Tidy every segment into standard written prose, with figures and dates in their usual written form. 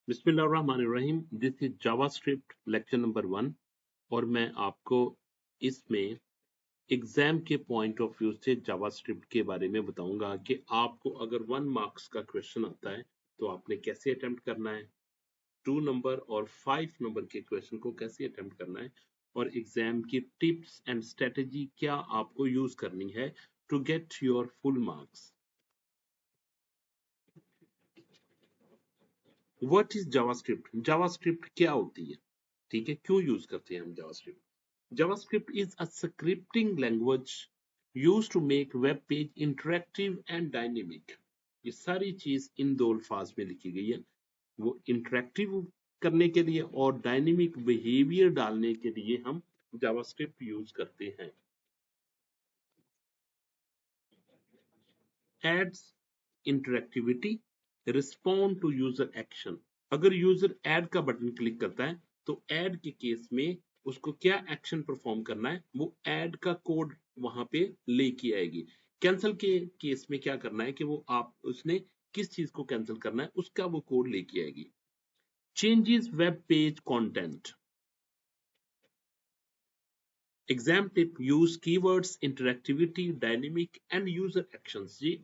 बिस्मिल्लाहिर्रहमानिर्रहीम। This is JavaScript lecture number 1 और मैं आपको इसमें एग्जाम के पॉइंट ऑफ व्यू से जावास्क्रिप्ट के बारे में बताऊंगा कि आपको अगर 1 मार्क्स का क्वेश्चन आता है तो आपने कैसे अटेम्प्ट करना है, 2 नंबर और 5 नंबर के क्वेश्चन को कैसे अटेम्प्ट करना है और एग्जाम की टिप्स एंड स्ट्रेटेजी क्या आपको यूज करनी है to get your full marks. What is JavaScript? JavaScript क्या होती है, ठीक है, क्यों यूज करते हैं हम JavaScript? JavaScript is a scripting language used to make web page interactive and dynamic। ये सारी चीज इन दो अल्फाज में लिखी गई है, वो इंटरेक्टिव करने के लिए और डायनेमिक बिहेवियर डालने के लिए हम जावास्क्रिप्ट यूज करते हैं। Adds interactivity, respond to user action. अगर यूजर ऐड का बटन क्लिक करता है तो ऐड के केस में उसको क्या एक्शन परफॉर्म करना है, वो ऐड का कोड वहां पे लेके आएगी। कैंसिल के केस में क्या करना है कि वो आप उसने किस चीज को कैंसिल करना है उसका वो कोड लेके आएगी। Changes web page content. Exam tip, use keywords interactivity dynamic and user actions. ये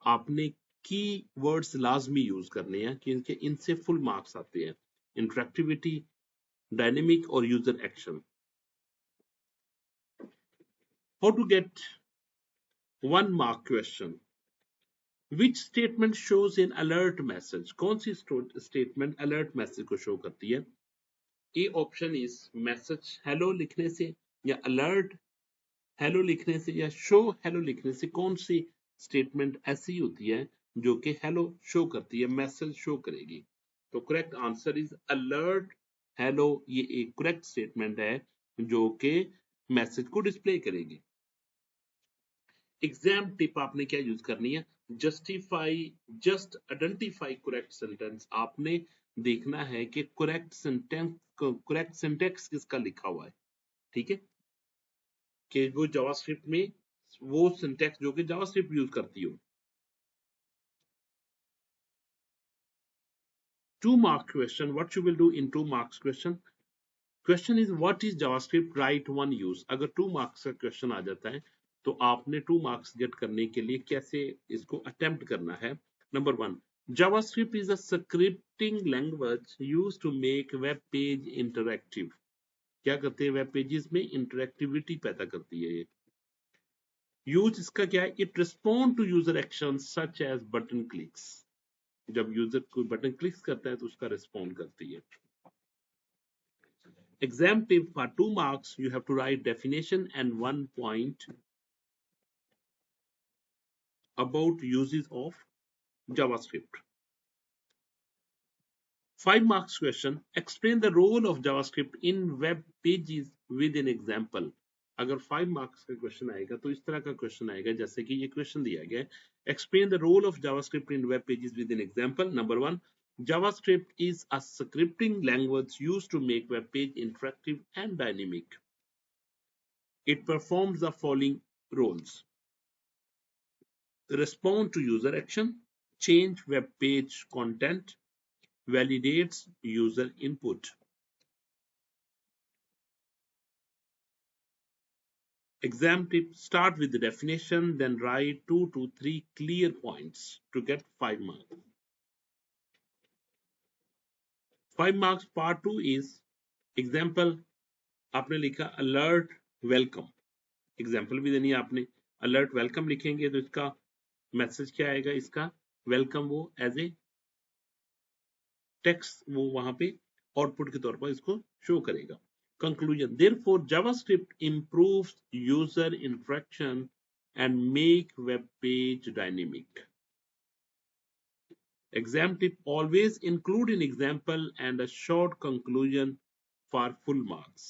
आपने की वर्ड्स लाजमी यूज करने हैं क्योंकि इनसे फुल मार्क्स आते हैं। इंटरेक्टिविटी, डायनेमिक और user action. How to get 1 mark question? Which statement shows in alert message? कौन सी स्टेटमेंट अलर्ट मैसेज को शो करती है? A option is message hello लिखने से, या अलर्ट हेलो लिखने से, या शो हेलो लिखने से। कौन सी स्टेटमेंट ऐसी होती है जो कि हेलो शो करती है, मैसेज शो करेगी? तो correct answer is alert hello. ये एक करेक्ट स्टेटमेंट है जो कि मैसेज को डिस्प्ले करेगी। एग्जाम टिप आपने क्या यूज करनी है? Justify, just identify correct sentence. आपने देखना है कि करेक्ट सिंटेक्स किसका लिखा हुआ है, ठीक है, कि वो जावास्क्रिप्ट में वो सिंटेक्स जो कि जावास्क्रिप्ट यूज करती हो। 2 mark question, what you will do in 2 marks question is what is JavaScript, write one use। अगर 2 marks का क्वेश्चन आ जाता है तो आपने 2 marks गेट करने के लिए कैसे इसको अटेम्प्ट करना है। Number 1, JavaScript is a scripting language used to make web page interactive। क्या करते हैं? वेब पेजेस में इंटरेक्टिविटी पैदा करती है ये। यूज इसका क्या है? It respond to user action such as button clicks. जब यूजर कोई बटन क्लिक करता है तो उसका रिस्पॉन्ड करती है। Exam tip for 2 marks, you have to write definition and 1 point about uses of JavaScript. 5 marks question, explain the role of JavaScript in web pages with an example। अगर 5 marks का question आएगा तो इस तरह का question आएगा जैसे कि ये क्वेश्चन दिया गया है, explain the role of JavaScript in web pages with an example। Number 1, JavaScript is a scripting language used to make web page interactive and dynamic। It performs the following roles: respond to user action, change web page content, validates user input। Exam tip, start with the definition, then write 2 to 3 clear points to get 5 marks। 5 marks part 2 is example। आपने लिखा alert welcome, example भी देनी है आपने। alert welcome लिखेंगे तो इसका message क्या आएगा? इसका वेलकम वो एज ए टेक्स्ट वो वहां पे आउटपुट के तौर पर इसको शो करेगा। Conclusion, therefore JavaScript improves user interaction and make web page dynamic। Exam tip, always include an example and a short conclusion for full marks।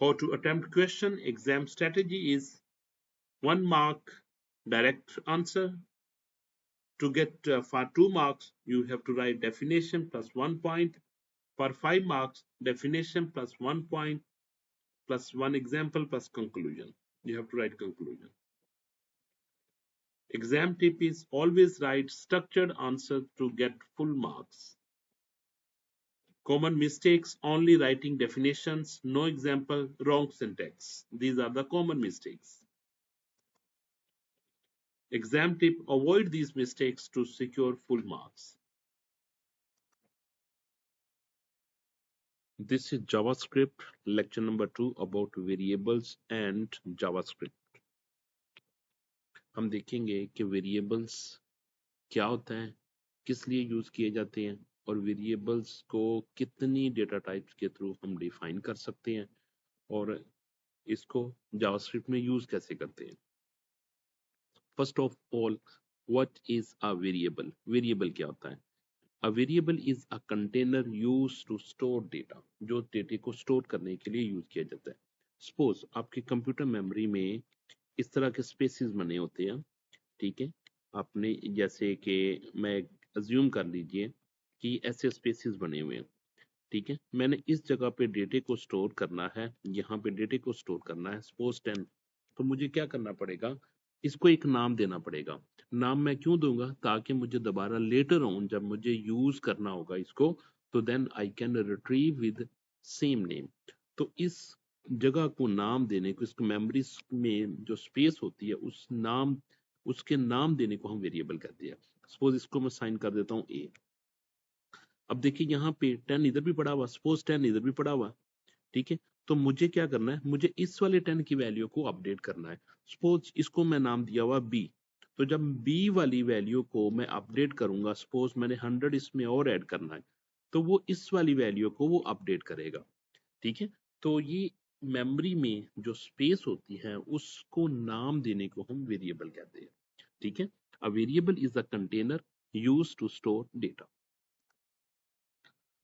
How to attempt question? Exam strategy is 1 mark direct answer। To get for 2 marks you have to write definition plus 1 point। For 5 marks, definition plus 1 point plus 1 example plus conclusion. You have to write conclusion. Exam tip is always write structured answer to get full marks. Common mistakes: only writing definitions, no example, wrong syntax. These are the common mistakes. Exam tip: avoid these mistakes to secure full marks. This is JavaScript lecture number 2 about variables and JavaScript. हम देखेंगे कि variables क्या होता है, किस लिए use किए जाते हैं और वेरिएबल्स को कितनी डेटा टाइप्स के थ्रू हम डिफाइन कर सकते हैं और इसको जावास्क्रिप्ट में यूज कैसे करते हैं. First of all, what is a variable? Variable क्या होता है? A variable is a container use to store data, जो डेटा को स्टोर करने के लिए यूज किया जाता है. सपोज आपके कंप्यूटर मेमोरी में इस तरह के स्पेसेस बने होते हैं, ठीक है. आपने जैसे कि मैं अज्यूम कर लीजिए कि ऐसे स्पेसेस बने हुए हैं, ठीक है. मैंने इस जगह पे डेटे को स्टोर करना है, यहाँ पे डेटे को स्टोर करना है, सपोज 10. तो मुझे क्या करना पड़ेगा? इसको एक नाम देना पड़ेगा. नाम मैं क्यों दूंगा? ताकि मुझे दोबारा लेटर ऑन जब मुझे यूज करना होगा इसको, तो then I can retrieve with same name. तो इस जगह को नाम देने को, इसको मेमोरी में जो स्पेस होती है उस नाम, उसके नाम देने को हम वेरिएबल कहते हैं. सपोज इसको मैं साइन कर देता हूँ ए. अब देखिए यहाँ पे 10 इधर भी पड़ा हुआ, सपोज 10 इधर भी पड़ा हुआ, ठीक है. तो मुझे क्या करना है? मुझे इस वाले 10 की वैल्यू को अपडेट करना है. सपोज इसको मैं नाम दिया हुआ बी. तो जब बी वाली वैल्यू को मैं अपडेट करूंगा, सपोज मैंने 100 इसमें और ऐड करना है, तो वो इस वाली वैल्यू को वो अपडेट करेगा, ठीक है. तो ये मेमोरी में जो स्पेस होती है उसको नाम देने को हम वेरिएबल कहते हैं, ठीक है. A variable is a container used to store data.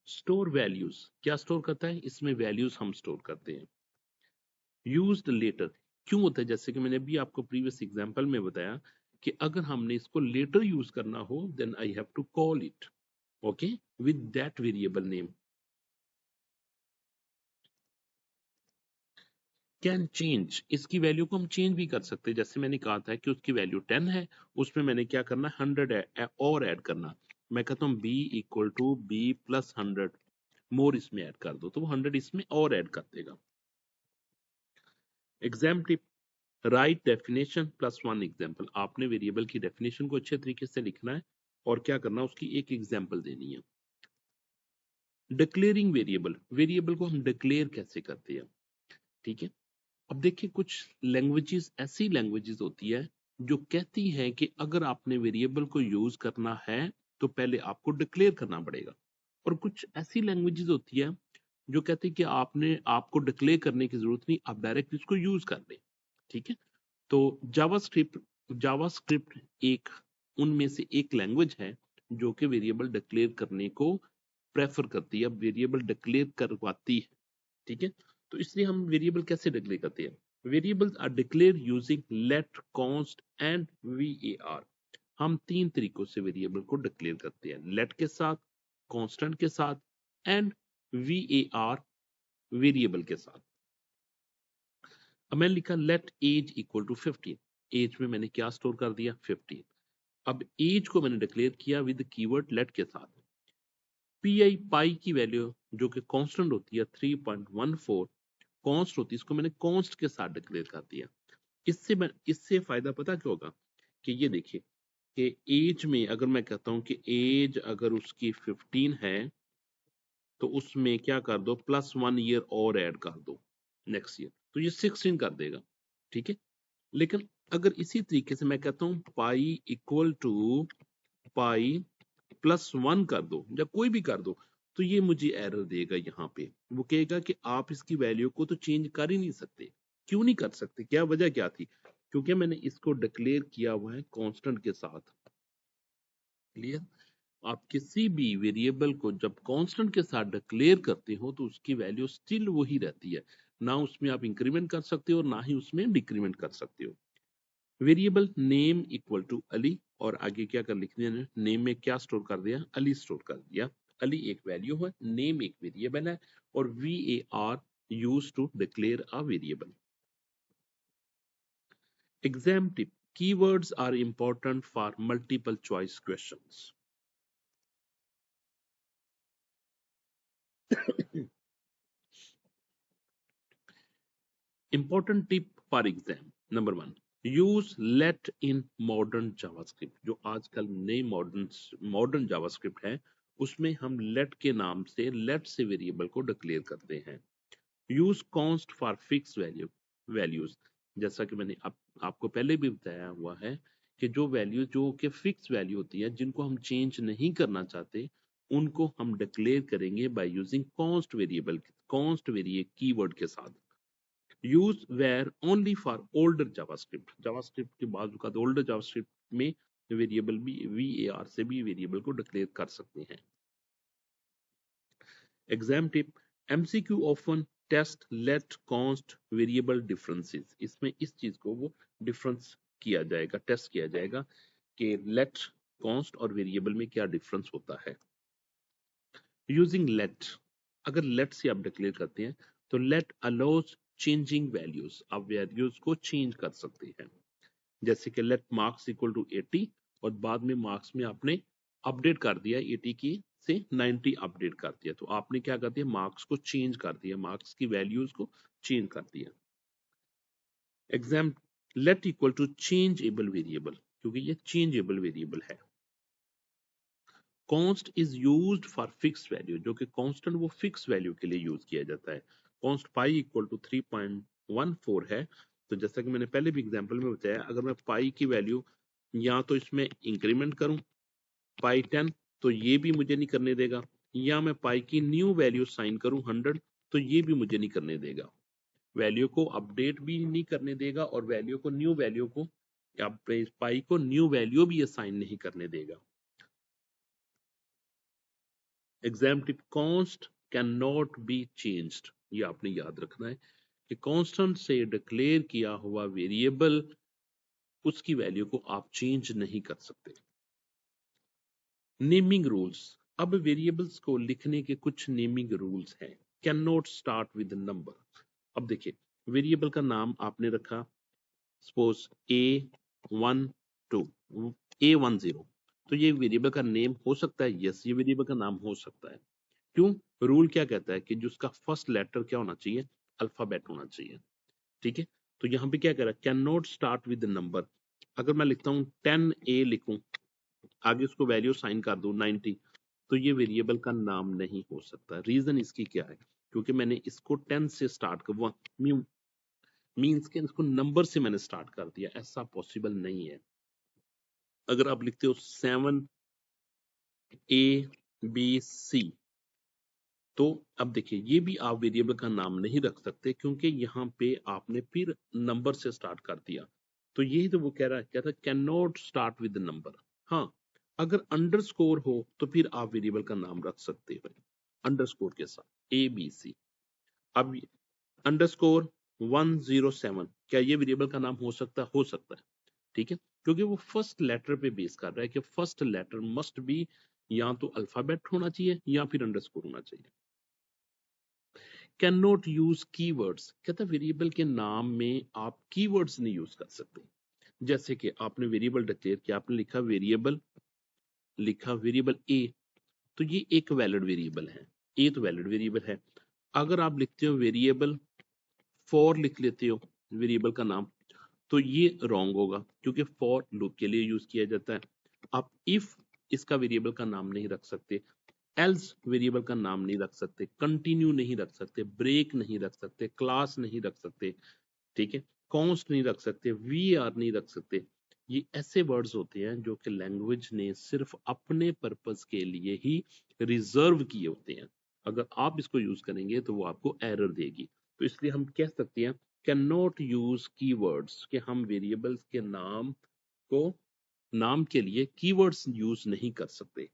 Store values क्या स्टोर करता है? इसमें वैल्यूज हम स्टोर करते हैं. यूज्ड लेटर क्यों होता है? जैसे कि मैंने अभी आपको प्रीवियस एग्जांपल में बताया कि अगर हमने इसको लेटर यूज करना हो, then I have to call it, okay, with that variable name. Can change, इसकी वैल्यू को हम चेंज भी कर सकते हैं. जैसे मैंने कहा था कि उसकी वैल्यू 10 है, उसमें मैंने क्या करना है? 100 और ऐड करना. मैं कहता हूँ b equal to b plus 100 more, इसमें ऐड कर दो, तो वो 100 इसमें और ऐड कर देगा. Exam tip: right definition plus one example. आपने वेरिएबल की डेफिनेशन को अच्छे तरीके से लिखना है और क्या करना है? उसकी एक एग्जाम्पल देनी है. डिक्लेयरिंग वेरिएबल, वेरिएबल को हम डिक्लेयर कैसे करते हैं, ठीक है. अब देखिए, कुछ लैंग्वेजेस ऐसी लैंग्वेजेस होती है जो कहती है कि अगर आपने वेरिएबल को यूज करना है तो पहले आपको डिक्लेयर करना पड़ेगा. और कुछ ऐसी लैंग्वेजेस होती है जो कहती है कि आपको डिक्लेयर करने की जरूरत नहीं, आप डायरेक्ट इसको यूज कर लें, ठीक है. तो जावास्क्रिप्ट एक उनमें से एक लैंग्वेज है जो कि वेरिएबल डिक्लेयर करने को प्रेफर करती है, वेरिएबल डिक्लेयर करवाती है, ठीक है. तो इसलिए हम वेरिएबल कैसे डिक्लेयर करते हैं? Variables are declare using let, const and var. हम तीन तरीकों से वेरिएबल को डिक्लेयर करते हैं: लेट के साथ, कांस्टेंट के साथ एंड var वेरिएबल के साथ. अब मैंने लिखा let age equal to 15. Age में मैंने क्या स्टोर कर दिया? 15. अब एज को मैंने डिक्लेयर किया विद कीवर्ड लेट के साथ. पाई की वैल्यू जो कि कांस्टेंट होती है 3.14 कॉन्स्ट होती है, इसको मैंने कॉन्स्ट के साथ डिक्लेयर कर दिया. इससे फायदा पता क्या होगा? कि ये देखिए कि एज में अगर मैं कहता हूं कि एज अगर उसकी 15 है, तो उसमें क्या कर दो? प्लस 1 ईयर और ऐड कर दो नेक्स्ट ईयर, तो ये 16 कर देगा, ठीक है. लेकिन अगर इसी तरीके से मैं कहता हूं pi equal to pi plus 1 कर दो या कोई भी कर दो, तो ये मुझे एरर देगा. यहाँ पे वो कहेगा कि आप इसकी वैल्यू को तो चेंज कर ही नहीं सकते. क्यों नहीं कर सकते? क्या वजह क्या थी? क्योंकि मैंने इसको डिक्लेयर किया हुआ है कांस्टेंट के साथ. क्लियर? आप किसी भी वेरिएबल को जब कांस्टेंट के साथ डिक्लेयर करते हो तो उसकी वैल्यू स्टिल वही रहती है. ना उसमें आप इंक्रीमेंट कर सकते हो, ना ही उसमें डिक्रीमेंट कर सकते हो. Variable name equal to Ali, और आगे क्या कर लिख दिया? नेम में क्या स्टोर कर दिया? अली स्टोर कर दिया. अली एक वैल्यू है, नेम एक वेरिएबल है, और var use to declare a variable. Exam tip: Keywords are important for multiple choice questions. Important tip for exam. Number 1, use let in modern JavaScript. जो आजकल नई मॉडर्न जावास्क्रिप्ट है, उसमें हम let के नाम से let से वेरिएबल को डिक्लेयर करते हैं. Use const for fix values. जैसा कि मैंने आपको पहले भी बताया हुआ है कि जो वैल्यू जो कि फिक्स वैल्यू होती है, जिनको हम चेंज नहीं करना चाहते, उनको हम डिक्लेयर करेंगे by using const variable, const variable keyword के साथ. Use var only for older JavaScript. JavaScript के बाद का ओल्डर जावास्क्रिप्ट में वेरिएबल भी var से भी वेरिएबल को डिक्लेयर कर सकते हैं. Exam tip. MCQ often test let const variable differences. इसमें इस चीज को वो डिफरेंस किया जाएगा, टेस्ट किया जाएगा कि लेट कॉन्स्ट और वेरिएबल में क्या डिफरेंस होता है. Using let. अगर लेट से आप डिक्लेयर करते हैं तो लेट अलाउज चेंजिंग वैल्यूज. आप वैल्यूज को चेंज कर सकते हैं. जैसे कि लेट मार्क्स इक्वल टू 80 और बाद में मार्क्स में आपने अपडेट कर दिया 80 की से 90 अपडेट कर दिया, तो आपने क्या कर दिया, मार्क्स को चेंज कर दिया, मार्क्स की वैल्यूज को चेंज कर दिया. Exam. Let equal to changeable variable, क्योंकि ये चेंजेबल वेरिएबल है. Const is used for fix value. जो कि कांस्टेंट वो फिक्स वैल्यू के लिए यूज किया जाता है. कॉन्स्ट पाई इक्वल टू 3.14 है. तो जैसा कि मैंने पहले भी एग्जांपल में बताया, अगर मैं पाई की वैल्यू या तो इसमें इंक्रीमेंट करूं पाई 10, तो ये भी मुझे नहीं करने देगा, या मैं पाई की न्यू वैल्यू साइन करूं 100, तो ये भी मुझे नहीं करने देगा. वैल्यू को अपडेट भी नहीं करने देगा और वैल्यू को न्यू वैल्यू को या पाई को न्यू वैल्यू भी असाइन नहीं करने देगा. Exam tip. Const can not be changed. ये आपने याद रखना है कि कांस्टेंट से डिक्लेयर किया हुआ वेरिएबल, उसकी वैल्यू को आप चेंज नहीं कर सकते. Naming rules. अब वेरिएबल्स को लिखने के कुछ नेमिंग रूल्स हैं. Can not start with number. अब देखिए, वेरिएबल का नाम आपने रखा सपोज A12 A10, तो ये वेरिएबल का नेम हो सकता है. यस, ये वेरिएबल का नाम हो सकता है. क्यों? रूल क्या कहता है कि जिसका फर्स्ट लेटर क्या होना चाहिए, अल्फाबेट होना चाहिए. ठीक है, तो यहाँ पे क्या कह रहा है, can not start with number. अगर मैं लिखता हूँ 10A लिखूं, आगे उसको वैल्यू साइन कर दूं 90, तो ये वेरिएबल का नाम नहीं हो सकता. रीजन इसकी क्या है, क्योंकि मैंने इसको 10 से स्टार्ट कर मीन्स के इसको नंबर से मैंने स्टार्ट कर दिया. ऐसा पॉसिबल नहीं है. अगर आप लिखते हो 7ABC, तो अब देखिए ये भी आप वेरिएबल का नाम नहीं रख सकते, क्योंकि यहाँ पे आपने फिर नंबर से स्टार्ट कर दिया. तो यही तो वो कह रहा है, कहता है can not start with number. हाँ, अगर अंडरस्कोर हो तो फिर आप वेरिएबल का नाम रख सकते हो अंडरस्कोर के साथ ABC. अब अंडरस्कोर 107, क्या ये वेरिएबल का नाम हो सकता है? हो सकता है. ठीक है, क्योंकि वो फर्स्ट लेटर पे बेस कर रहा है कि फर्स्ट लेटर मस्ट बी या तो अल्फाबेट होना चाहिए या फिर अंडरस्कोर होना चाहिए. Can not use keywords. कहता है वेरिएबल के नाम में आप कीवर्ड्स नहीं यूज कर सकते. जैसे कि आपने वेरिएबल डिक्लेयर किया, आपने लिखा वेरिएबल ए, तो ये एक वैलिड वेरिएबल है. ए तो वैलिड वेरिएबल है. अगर आप लिखते हो वेरिएबल फॉर, लिख लेते हो वेरिएबल का नाम, तो ये रॉन्ग होगा, क्योंकि फॉर लूप के लिए यूज किया जाता है. आप इफ इसका वेरिएबल का नाम नहीं रख सकते, एल्स वेरिएबल का नाम नहीं रख सकते, कंटिन्यू नहीं रख सकते, ब्रेक नहीं रख सकते, क्लास नहीं रख सकते. ठीक है, कॉन्स्ट नहीं रख सकते, वी आर नहीं रख सकते. ये ऐसे वर्ड्स होते हैं जो कि लैंग्वेज ने सिर्फ अपने पर्पस के लिए ही रिजर्व किए होते हैं. अगर आप इसको यूज करेंगे तो वो आपको एरर देगी. तो इसलिए हम कह सकते हैं कैन नॉट यूज कीवर्ड्स, कि हम वेरिएबल्स के नाम के लिए कीवर्ड्स यूज नहीं कर सकते.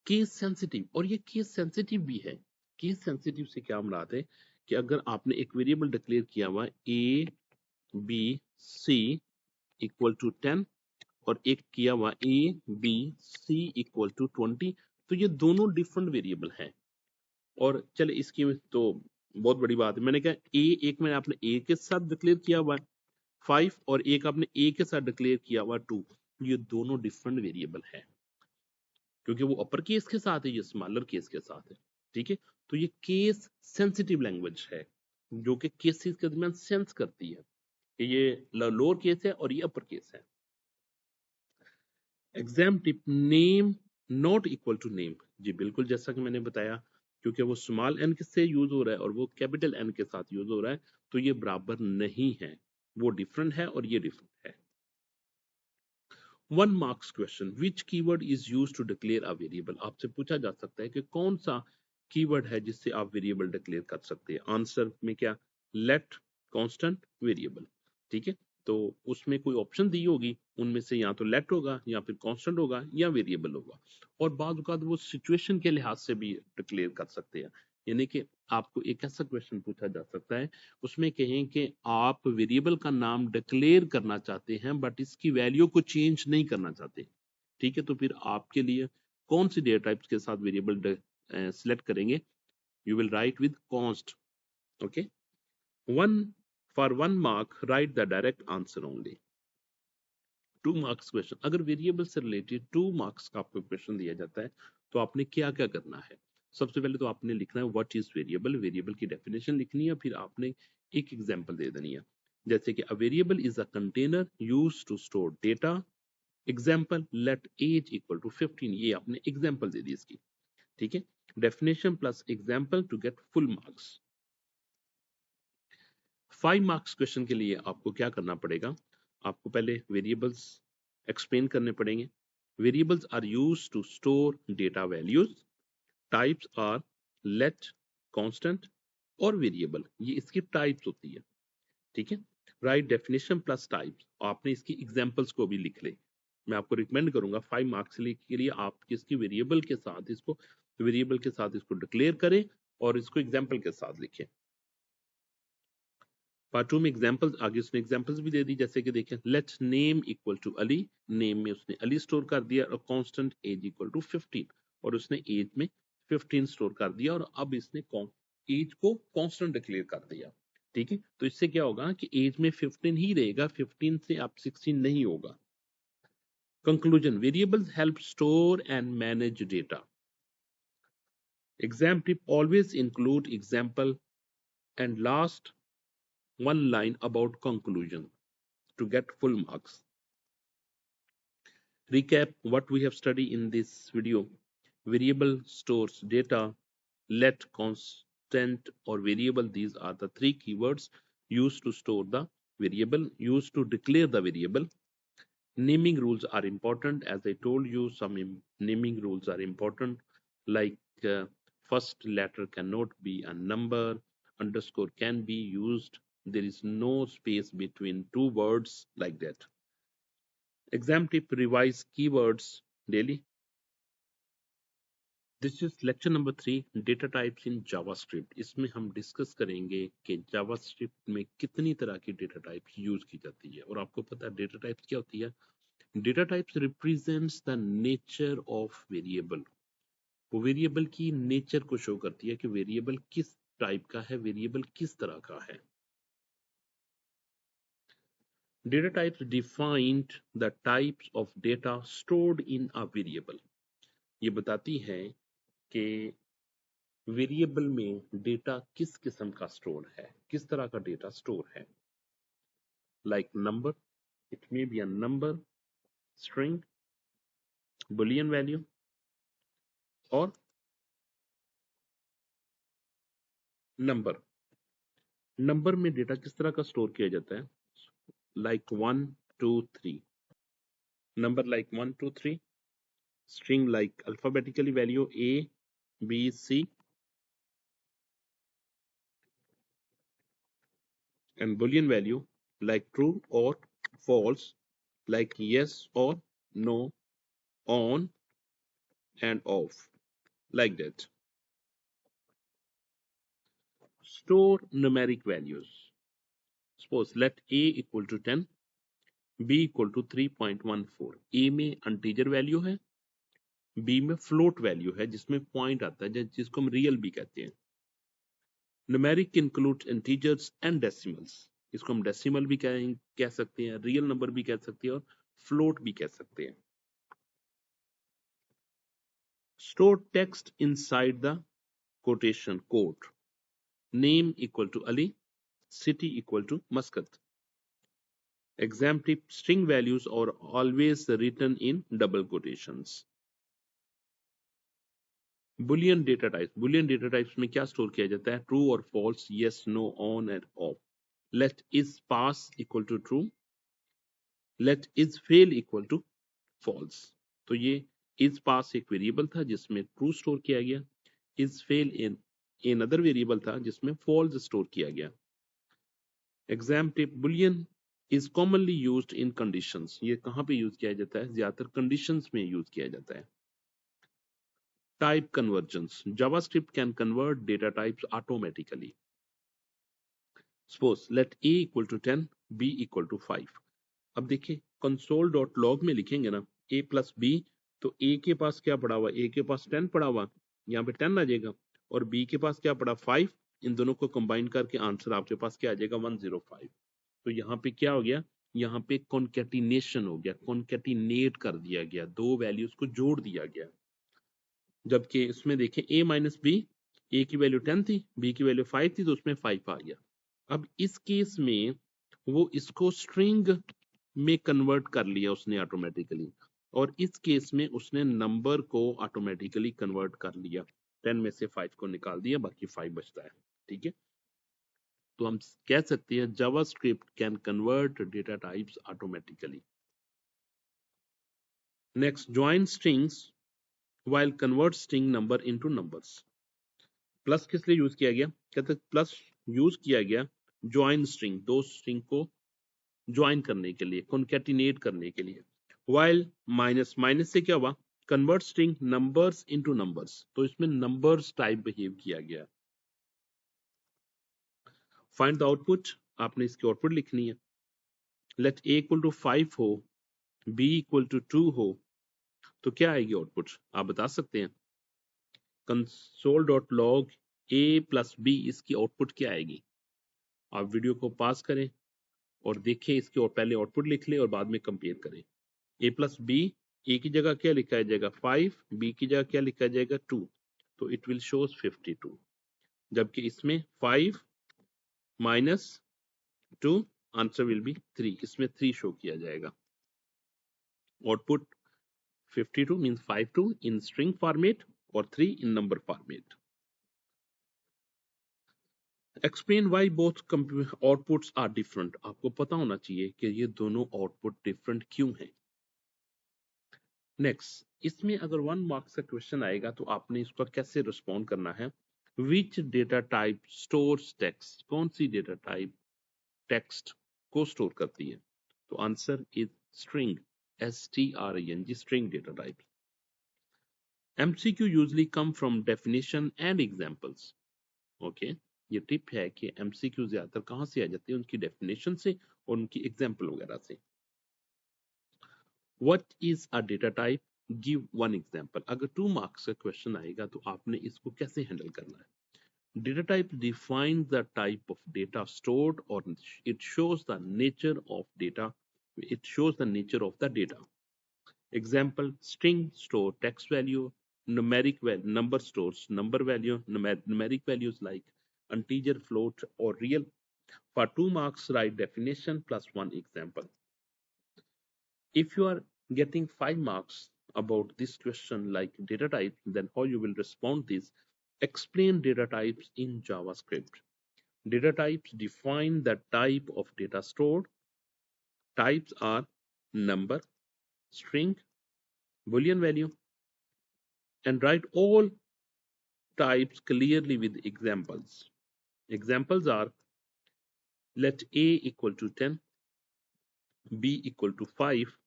केस सेंसिटिव, और ये केस सेंसिटिव भी है. केस सेंसिटिव से क्या मुराद है कि अगर आपने एक वेरिएबल डिक्लेयर किया हुआ ABC इक्वल टू 10 और एक किया हुआ ABC इक्वल टू 20, तो ये दोनों डिफरेंट वेरिएबल हैं. और चले इसकी तो बहुत बड़ी बात है, मैंने कहा एक मैंने आपने ए के साथ डिक्लेयर किया हुआ है, 5 और एक आपने ए के साथ डिक्लेयर किया हुआ 2, ये दोनों डिफरेंट वेरिएबल है, क्योंकि वो अपर केस के साथ है, ये स्मॉलर केस के साथ है। ठीक है, तो ये केस सेंसिटिव लैंग्वेज है, जो कि केसेस के दरमियान सेंस करती है कि ये लोअर केस है और ये अपर केस है। Exam tip, name not equal to name. जी बिल्कुल, जैसा कि मैंने बताया, क्योंकि वो स्मॉल एन से यूज हो रहा है और वो कैपिटल एन के साथ यूज हो रहा है, तो ये बराबर नहीं है, वो डिफरेंट है और ये डिफरेंट है। 1 marks question, which keyword is use to declare a variable. आपसे पूछा जा सकता है कि कौन सा कीवर्ड है जिससे आप वेरिएबल डिक्लेयर कर सकते हैं। आंसर में क्या, लेट, कांस्टेंट, वेरिएबल। ठीक है, तो उसमें कोई ऑप्शन दी होगी, उनमें से या तो लेट होगा या फिर कांस्टेंट होगा या वेरिएबल होगा। और बाद औक़ात वो सिचुएशन के लिहाज से भी डिक्लेयर कर सकते हैं, यानी कि आपको एक ऐसा क्वेश्चन पूछा जा सकता है, उसमें कहें कि आप वेरिएबल का नाम डिक्लेयर करना चाहते हैं बट इसकी वैल्यू को चेंज नहीं करना चाहते। ठीक है, तो फिर आपके लिए कौन सी डेटा टाइप्स के साथ वेरिएबल सिलेक्ट करेंगे, you will write with const. Okay, one for 1 mark right the direct answer only. 2 marks question, अगर वेरिएबल से रिलेटेड 2 मार्क्स का आपको क्वेश्चन दिया जाता है तो आपने क्या क्या करना है। सबसे पहले तो आपने लिखना है व्हाट इज वेरिएबल, वेरिएबल की डेफिनेशन लिखनी है, फिर आपने एक एग्जांपल दे देनी है, जैसे कि a variable is a container used to store data, example let age equal to 15, ये आपने एग्जांपल दे दी इसकी। ठीक है, definition plus example to get full marks. 5 marks question के लिए आपको क्या करना पड़ेगा, आपको पहले वेरिएबल्स एक्सप्लेन करने पड़ेंगे। Variables are used to store data values, types are let, constant और वेरिएबल, ये इसकी टाइप्स होती है। ठीक है, राइट डेफिनेशन प्लस टाइप्स, आपने इसकी एग्जांपल्स को भी लिख ले। मैं आपको रिकमेंड करूंगा 5 मार्क्स के लिए आप इसकी वेरिएबल के साथ इसको डिक्लेयर करें और इसको एग्जांपल के साथ लिखें। पार्ट 2 में एग्जांपल्स, आगे उसने एग्जांपल्स भी दे दी, जैसे कि देखें let name equal to Ali, name में उसने अली स्टोर कर दिया, और कांस्टेंट एज इक्वल टू 15, और उसने एज में 15 स्टोर कर दिया, और अब इसने एज को कांस्टेंट डिक्लेयर कर दिया। ठीक है, तो इससे क्या होगा कि एज में 15 ही रहेगा, 15 से अब 16 नहीं होगा। Conclusion, variables help store and manage data. Exam tip, always include example and last one line about conclusion to get full marks. Recap what we have studied in this video. Variable stores data, let, constant or variable, these are the 3 keywords used to store the variable, used to declare the variable. Naming rules are important, as I told you, some naming rules are important, like first letter cannot be a number, underscore can be used, there is no space between 2 words, like that. Exam tip, revise keywords daily. This is lecture number 3, data types in JavaScript. इसमें हम discuss करेंगे कि JavaScript में कितनी तरह की data types use की जाती है, और आपको पता है डेटा टाइप्स क्या होती है। Data types represents the nature of variable, वो वेरिएबल की नेचर को शो करती है कि वेरिएबल किस टाइप का है, वेरिएबल किस तरह का है। Data types defined the types of data stored in a variable, ये बताती है कि वेरिएबल में डेटा किस किस्म का स्टोर है, किस तरह का डेटा स्टोर है। Like number, it may be a number, string, Boolean value, और नंबर। नंबर में डेटा किस तरह का स्टोर किया जाता है, like 1 2 3, number like 1 2 3, string like alphabetically value A, B, C, and Boolean value like true or false, like yes or no, on and off, like that. Store numeric values. Suppose let A equal to 10, B equal to 3.14. A में integer value है, B में float value है जिसमें point आता है, जिसको हम real भी कहते हैं। Numeric includes integers and decimals. इसको हम डेसिमल भी कह सकते हैं, रियल नंबर भी कह सकते हैं और फ्लोट भी कह सकते हैं। Store text inside the quotation quote, name equal to Ali, city equal to Muscat. Exam tip: string values are always written in double quotations. Boolean data types. Boolean data types में क्या स्टोर किया जाता है? True or false, yes, no, on and off. Let is pass equal to true. Let is fail equal to false. तो ये is pass एक variable था जिसमें true स्टोर किया गया. Is fail in another variable था जिसमें false स्टोर किया गया. Exam tip: Boolean is commonly used in conditions. ये कहाँ पे यूज किया जाता है? ज्यादातर कंडीशंस में यूज किया जाता है। Type convergence: JavaScript can convert data types automatically. Suppose let a equal to 10, b equal to 5। अब देखिए console.log में लिखेंगे ना a प्लस b, तो a के पास क्या पड़ा हुआ? a के पास 10 पड़ा हुआ, यहाँ पे 10 आ जाएगा, और b के पास क्या पड़ा? 5। इन दोनों को कंबाइन करके आंसर आपके पास क्या आ जाएगा? 105। तो यहाँ पे क्या हो गया? यहाँ पे कॉन्केटिनेशन हो गया, कॉन्केटिनेट कर दिया गया, दो वैल्यूज को जोड़ दिया गया। जबकि इसमें देखें a माइनस बी, ए की वैल्यू 10 थी, b की वैल्यू 5 थी, तो उसमें 5 आ गया। अब इस केस में वो इसको स्ट्रिंग में कन्वर्ट कर लिया उसने ऑटोमेटिकली, और इस केस में उसने नंबर को ऑटोमेटिकली कन्वर्ट कर लिया। 10 में से 5 को निकाल दिया, बाकी 5 बचता है। ठीक है, तो हम कह सकते हैं JavaScript can convert data types automatically. Next, join strings while convert string number into numbers. Plus किस लिए यूज किया गया? कहते हैं प्लस यूज किया गया ज्वाइन स्ट्रिंग, दो स्ट्रिंग को ज्वाइन करने के लिए, कॉन्केटिनेट करने के लिए। व्हाइल माइनस, माइनस से क्या हुआ? Convert string numbers into numbers, तो इसमें नंबर्स टाइप बिहेव किया गया। फाइंड द आउटपुट, आपने इसकी आउटपुट लिखनी है। लेट a इक्वल टू 5 हो, b इक्वल टू 2 हो, तो क्या आएगी आउटपुट? आप बता सकते हैं। console.log a प्लस b, इसकी आउटपुट क्या आएगी? आप वीडियो को पास करें और देखें इसकी, और पहले आउटपुट लिख ले और बाद में कंपेयर करें। a प्लस बी, ए की जगह क्या लिखा जाएगा? 5, b की जगह क्या लिखा जाएगा? 2, तो इट विल शोज 52। जबकि इसमें 5 माइनस 2, आंसर विल बी 3, इसमें 3 शो किया जाएगा। Output 52 means 52 in string format or 3 in number format. Explain why both outputs are different. आपको पता होना चाहिए कि ये दोनों आउटपुट डिफरेंट क्यों हैं। नेक्स्ट, इसमें अगर 1 मार्क्स का क्वेश्चन आएगा तो आपने इसका कैसे रिस्पॉन्ड करना है? Which data type stores text? कौन सी डेटा टाइप टेक्स्ट को स्टोर करती है? तो answer is string, STRING, string data type. MCQ usually come from definition and examples. Okay, ये टिप है कि MCQ ज्यादातर कहाँ से आ जाती है? उनकी डेफिनेशन से और उनकी एग्जाम्पल वगैरह से। What is a data type? Give one example. अगर 2 मार्क्स का क्वेश्चन आएगा तो आपने इसको कैसे हैंडल करना है? Data type defines the type of data stored, or it shows the nature of data. It shows the nature of the data. Example: string store text value, numeric value, number stores number value, numeric values like integer, float, or real. For 2 marks, write definition plus 1 example. If you are getting 5 marks about this question like data type, then how you will respond this? Explain data types in JavaScript. Data types define the type of data stored. Types are number, string, boolean value, and write all types clearly with examples. Examples are: let a equal to 10, b equal to 5.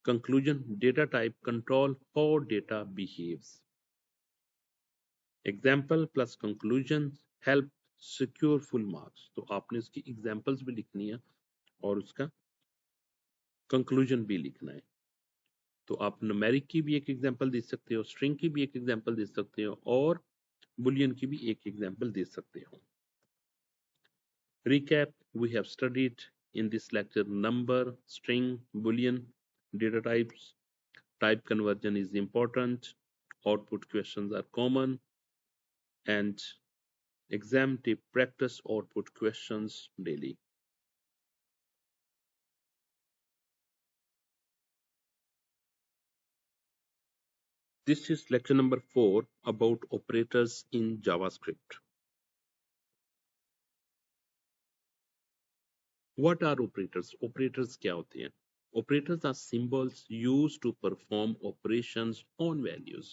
Conclusion: data type control how data behaves. Example plus conclusion help secure full marks. तो आपने उसकी examples भी लिखनी है और उसका conclusion भी लिखना है। तो आप न्यूमेरिक की भी एक एग्जांपल दे सकते हो, स्ट्रिंग की भी एक एग्जांपल दे सकते हो, और बुलियन की भी एक एग्जांपल दे सकते हो। Recap, we have studied in this lecture number, string, boolean, data types. Type conversion is important. Output questions are common. And exam tip, practice output questions daily. This is lecture number 4 about operators in JavaScript. What are operators? Operators क्या होते हैं? Operators are symbols used to perform operations on values.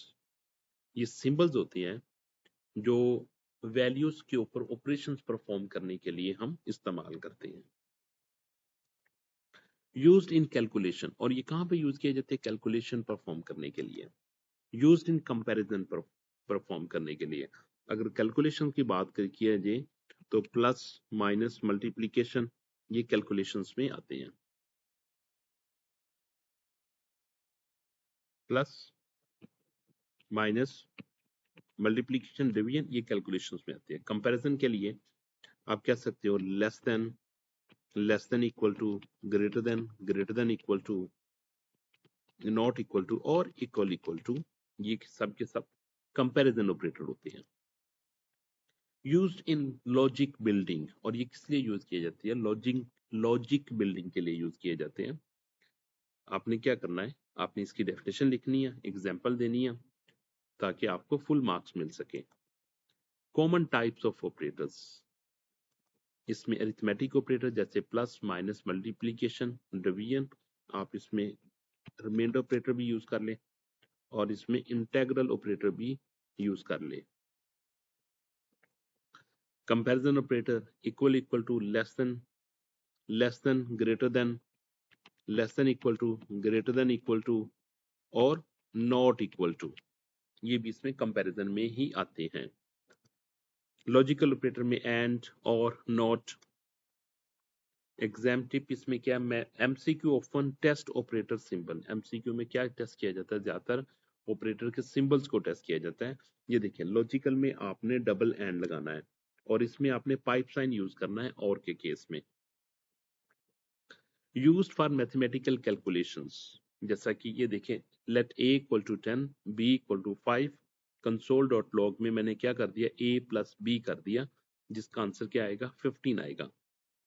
ये symbols होती हैं जो values के ऊपर operations perform करने के लिए हम इस्तेमाल करते हैं. Used in calculation, और ये कहाँ पे यूज किए जाते हैं? कैलकुलेशन परफॉर्म करने के लिए. Used in comparison परफॉर्म करने के लिए. अगर कैलकुलेशन की बात किया जाए तो प्लस माइनस मल्टीप्लीकेशन ये कैलकुलेशंस में आते हैं. प्लस माइनस मल्टीप्लीकेशन डिवीजन ये कैलकुलेशंस में आते हैं. कंपैरिजन के लिए आप कह सकते हो less than equal to, greater than equal to, not equal to और इक्वल टू. ये सब के सब कंपैरिजन ऑपरेटर होते हैं. यूज्ड इन लॉजिक बिल्डिंग, और ये किस लिए यूज किए जाती है? लॉजिक बिल्डिंग के लिए यूज किए जाते हैं. आपने क्या करना है? आपने इसकी डेफिनेशन लिखनी है, एग्जांपल देनी है ताकि आपको फुल मार्क्स मिल सके. कॉमन टाइप्स ऑफ ऑपरेटर्स, इसमें अरिथमेटिक ऑपरेटर जैसे प्लस माइनस मल्टीप्लीकेशन डिवीजन, आप इसमें रिमाइंडर ऑपरेटर भी यूज कर ले और इसमें इंटेग्रल ऑपरेटर भी यूज कर ले. Comparison operator equal to, less than, greater than, less than equal to, greater than equal to और नॉट इक्वल टू, ये भी इसमें कंपैरिजन में ही आते हैं. लॉजिकल ऑपरेटर में एंड और नॉट. एग्जाम टिप इसमें क्या? मैं MCQ often test operator symbol. MCQ में क्या टेस्ट किया जाता है? ज्यादातर ऑपरेटर के सिंबल्स को टेस्ट किया जाता है. ये देखिए, लॉजिकल में आपने डबल एंड लगाना है और इसमें आपने पाइप साइन यूज करना है और के केस में. यूज्ड फॉर मैथमेटिकल कैलकुलेशंस, जैसा कि ये देखें, let a equal to 10, b equal to 5. Console dot log में मैंने क्या कर दिया? a प्लस b कर दिया, जिसका आंसर क्या आएगा? 15 आएगा.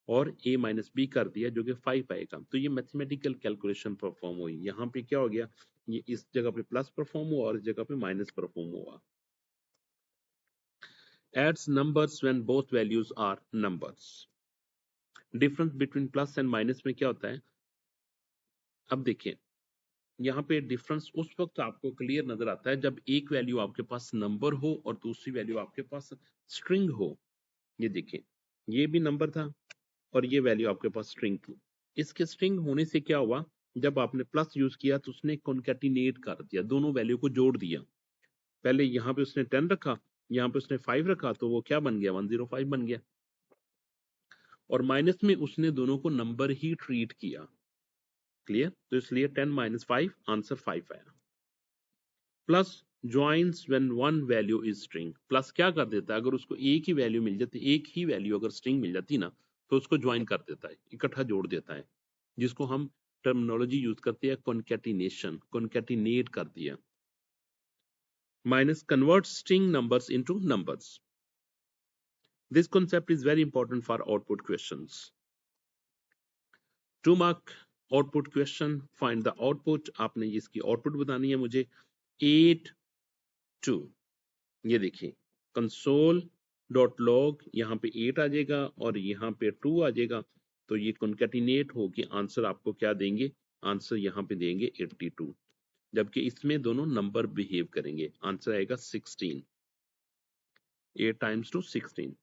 और a माइनस बी कर दिया जो कि 5 आएगा. तो ये मैथमेटिकल कैलकुलेशन परफॉर्म हुई. यहाँ पे क्या हो गया? ये इस जगह पे प्लस परफॉर्म हुआ और इस जगह पे माइनस परफॉर्म हुआ. Adds numbers when both values are numbers. Difference between plus and minus में क्या होता है? अब देखिए, यहाँ पे डिफरेंस उस वक्त आपको क्लियर नजर आता है जब एक वैल्यू आपके पास नंबर हो और दूसरी वैल्यू आपके पास स्ट्रिंग हो. ये देखिए, ये भी नंबर था और ये वैल्यू आपके पास स्ट्रिंग थी. इसके स्ट्रिंग होने से क्या हुआ? जब आपने प्लस यूज किया तो उसने कॉन्कैटिनेट कर दिया, दोनों वैल्यू को जोड़ दिया. पहले यहाँ पे उसने 10 रखा, यहाँ पे उसने 5 रखा, तो वो क्या बन गया? 105 बन गया. और माइनस में उसने दोनों को नंबर ही ट्रीट किया. क्लियर? तो इसलिए 10 माइनस 5, आंसर 5 आया. Plus joins when one value is string. Plus क्या कर देता है? अगर उसको एक ही वैल्यू मिल जाती, एक ही वैल्यू अगर स्ट्रिंग मिल जाती ना, तो उसको ज्वाइन कर देता है, इकट्ठा जोड़ देता है, जिसको हम टर्मिनोलॉजी यूज करते हैं कॉन्कैटिनेशन. कॉन्कैटिनेट कर दिया. Minus convert string numbers into numbers. This concept is very important for output questions. 2 mark output question. Find the output. आपने इसकी आउटपुट बतानी है मुझे. 8 2. ये देखिए, कंसोल डॉट लॉग, यहाँ पे 8 आ जाएगा और यहाँ पे 2 आ जाएगा. तो ये कॉन्कैटिनेट होके आंसर आपको क्या देंगे? आंसर यहाँ पे देंगे 82, जबकि इसमें दोनों नंबर बिहेव करेंगे. आंसर आएगा 16. 8 टाइम्स 2 16.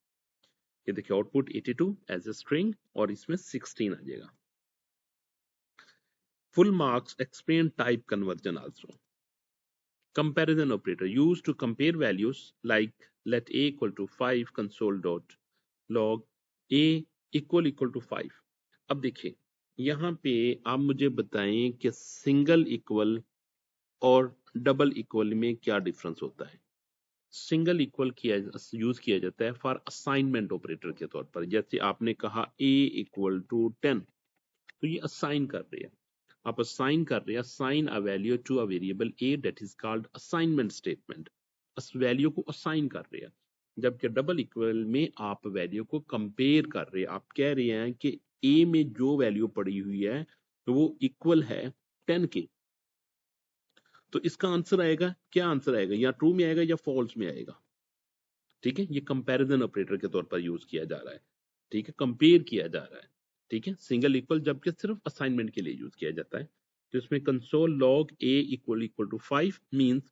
ये देखिए, आउटपुट 82 एज ए स्ट्रिंग और इसमें 16 आ जाएगा. Full marks explain type conversion also. Comparison operator used to compare values like let a equal to 5 console dot log a equal to 5. अब देखिए, यहाँ पे आप मुझे बताएं कि सिंगल इक्वल और डबल इक्वल में क्या डिफरेंस होता है. सिंगल इक्वल किया यूज किया जाता है फॉर असाइनमेंट ऑपरेटर के तौर पर। जैसे आपने कहा a इक्वल टू 10, तो ये असाइन कर रहे हैं, आप असाइन कर रहे हैं, assign a value to a variable a, that is called assignment statement. उस वैल्यू को असाइन कर रहे हैं। जबकि डबल इक्वल में आप वैल्यू को कंपेयर कर रहे हैं, आप कह रहे हैं कि a में जो वैल्यू पड़ी हुई है तो वो इक्वल है 10 के। तो इसका आंसर आएगा, क्या आंसर आएगा, या ट्रू में आएगा या फॉल्स में आएगा। ठीक है, ये कंपैरिजन ऑपरेटर के तौर पर यूज किया जा रहा है। ठीक है, कंपेयर किया जा रहा है। ठीक है, सिंगल इक्वल जबकि सिर्फ असाइनमेंट के लिए यूज किया जाता है। तो इसमें console log a equal equal to 5 means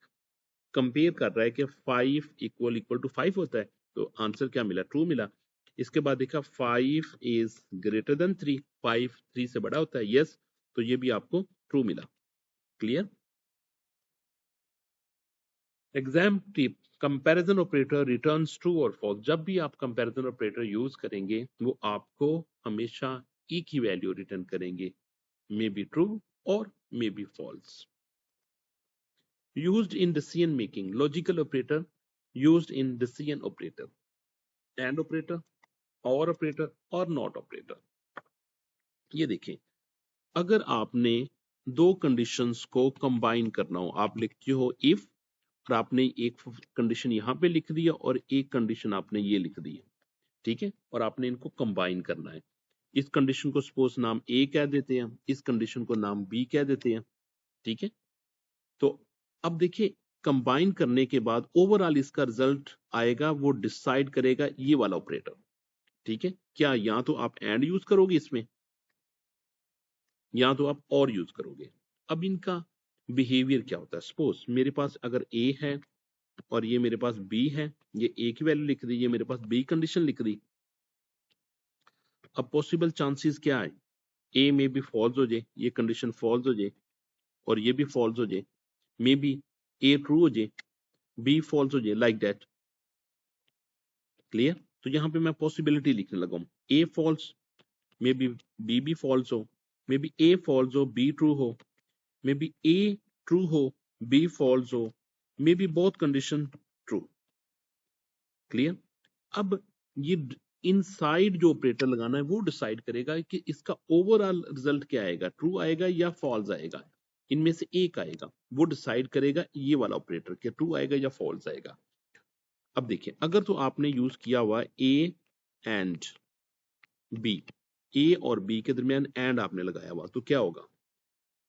compare कर रहा है कि 5 इक्वल इक्वल टू 5 होता है। तो आंसर क्या मिला, ट्रू मिला। इसके बाद देखा 5 इज ग्रेटर देन 3, 5 3 से बड़ा होता है, यस, तो ये भी आपको ट्रू मिला। Clear. Exam tip, comparison operator returns true और फॉल्स। जब भी आप कंपैरिजन ऑपरेटर यूज करेंगे वो आपको हमेशा ई की वैल्यू रिटर्न करेंगे, मे बी ट्रू और may be false. Used in decision making, logical operator used in decision operator, and operator, or operator और नॉट ऑपरेटर। ये देखें, अगर आपने दो कंडीशंस को कंबाइन करना हो, आप लिखते हो इफ, और आपने एक कंडीशन यहाँ पे लिख दी है और एक कंडीशन आपने ये लिख दी है। ठीक है, और आपने इनको कंबाइन करना है। इस कंडीशन को सपोज नाम ए कह देते हैं, इस कंडीशन को नाम बी कह देते हैं। ठीक है, तो अब देखिए कंबाइन करने के बाद ओवरऑल इसका रिजल्ट आएगा, वो डिसाइड करेगा ये वाला ऑपरेटर। ठीक है, क्या या तो आप एंड यूज करोगे इसमें, या तो आप और यूज करोगे। अब इनका बिहेवियर क्या होता है, सपोज मेरे पास अगर ए है और ये मेरे पास बी है, ये ए की वैल्यू लिख दी, ये मेरे पास बी कंडीशन लिख दी। अब पॉसिबल चांसेस क्या है, ए में भी फॉल्स हो जाए, ये कंडीशन फॉल्स हो जाए, और ये भी फॉल्स हो जाए, मे बी ए ट्रू हो जाए, बी फॉल्स हो जाए, लाइक दैट। क्लियर। तो यहाँ पे मैं पॉसिबिलिटी लिखने लगा हूँ, ए फॉल्स, मे बी बी भी फॉल्स हो, मे बी ए फॉल्स हो बी ट्रू हो, मे बी ए ट्रू हो बी फॉल्स हो, may be both condition true. Clear. अब ये इनसाइड जो ऑपरेटर लगाना है वो डिसाइड करेगा कि इसका ओवरऑल रिजल्ट क्या आएगा, ट्रू आएगा या फॉल्स आएगा, इनमें से एक आएगा, वो डिसाइड करेगा ये वाला ऑपरेटर कि ट्रू आएगा या फॉल्स आएगा। अब देखिए, अगर तो आपने यूज किया हुआ ए एंड बी, ए और बी के दरमियान एंड आपने लगाया हुआ, तो क्या होगा,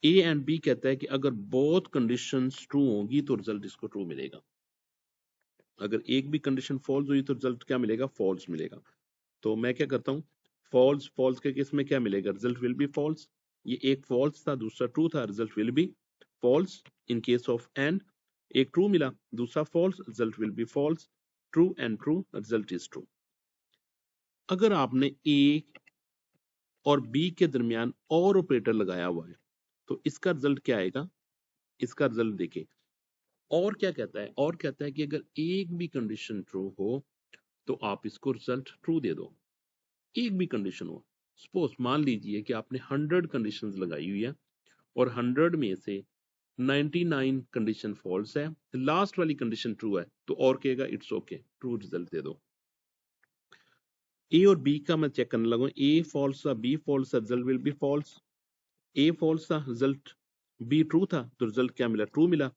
ए एंड बी कहता है कि अगर बोथ कंडीशंस ट्रू होंगी तो रिजल्ट इसको ट्रू मिलेगा, अगर एक भी कंडीशन फॉल्स हुई तो रिजल्ट क्या मिलेगा, फॉल्स मिलेगा। तो मैं क्या करता हूँ, फॉल्स फॉल्स के केस में क्या मिलेगा, रिजल्ट विल बी फॉल्स। ये एक फॉल्स था दूसरा ट्रू था, result will be false. In case of and, एक ट्रू मिला दूसरा false, result will be false. True and true, result is true. अगर आपने ए और बी के दरमियान और ऑपरेटर लगाया हुआ है तो इसका रिजल्ट क्या आएगा, इसका रिजल्ट देखिए, और क्या कहता है, और कहता है कि अगर एक भी कंडीशन ट्रू हो तो आप इसको रिजल्ट ट्रू दे दो, एक भी कंडीशन हो। सपोज मान लीजिए कि आपने 100 कंडीशंस लगाई हुई है और 100 में से 99 कंडीशन फॉल्स है, लास्ट वाली कंडीशन ट्रू है, तो और कहेगा इट्स ओके, ट्रू रिजल्ट दे दो। ए और बी का मैं चेक करने लगा, ए फॉल्स था बी फॉल्स था, result will be false. A false था रिजल्ट, बी ट्रू था तो रिजल्ट क्या मिला, ट्रू मिला।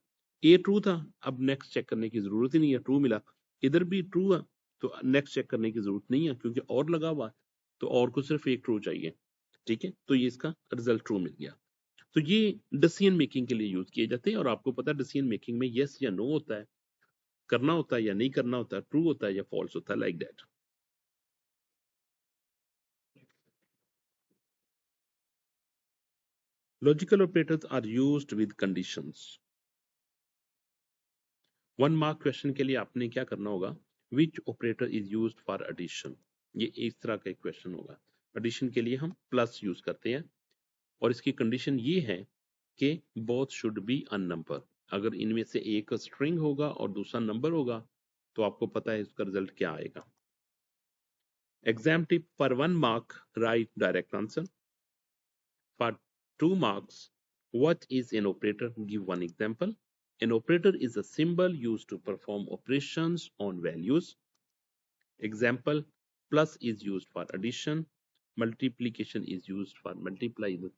ए ट्रू था, अब नेक्स्ट चेक करने की जरूरत ही नहीं है, ट्रू मिला। इधर भी ट्रू है तो नेक्स्ट चेक करने की जरूरत नहीं है क्योंकि और लगा हुआ है, तो और को सिर्फ एक ट्रू चाहिए। ठीक है, तो ये इसका रिजल्ट ट्रू मिल गया। तो ये डिसीजन मेकिंग के लिए यूज किए जाते हैं, और आपको पता है डिसीजन मेकिंग में यस या नो होता है, करना होता है या नहीं करना होता है, ट्रू होता है या फॉल्स होता है, like that. Logical operators are used with conditions. 1 mark question के लिए आपने क्या करना होगा, which operator is used for addition, ये इस तरह का एक क्वेश्चन होगा। एडिशन के लिए हम प्लस यूज करते हैं, और इसकी कंडीशन ये है कि both should be an number. अगर इनमें से एक स्ट्रिंग होगा और दूसरा नंबर होगा तो आपको पता है इसका रिजल्ट क्या आएगा। Exam tip, for 1 mark right direct answer, for 2 marks what is an operator, give 1 example, An operator is a symbol used to perform operations on values. Example, plus is used for addition. Multiplication is used for multiply the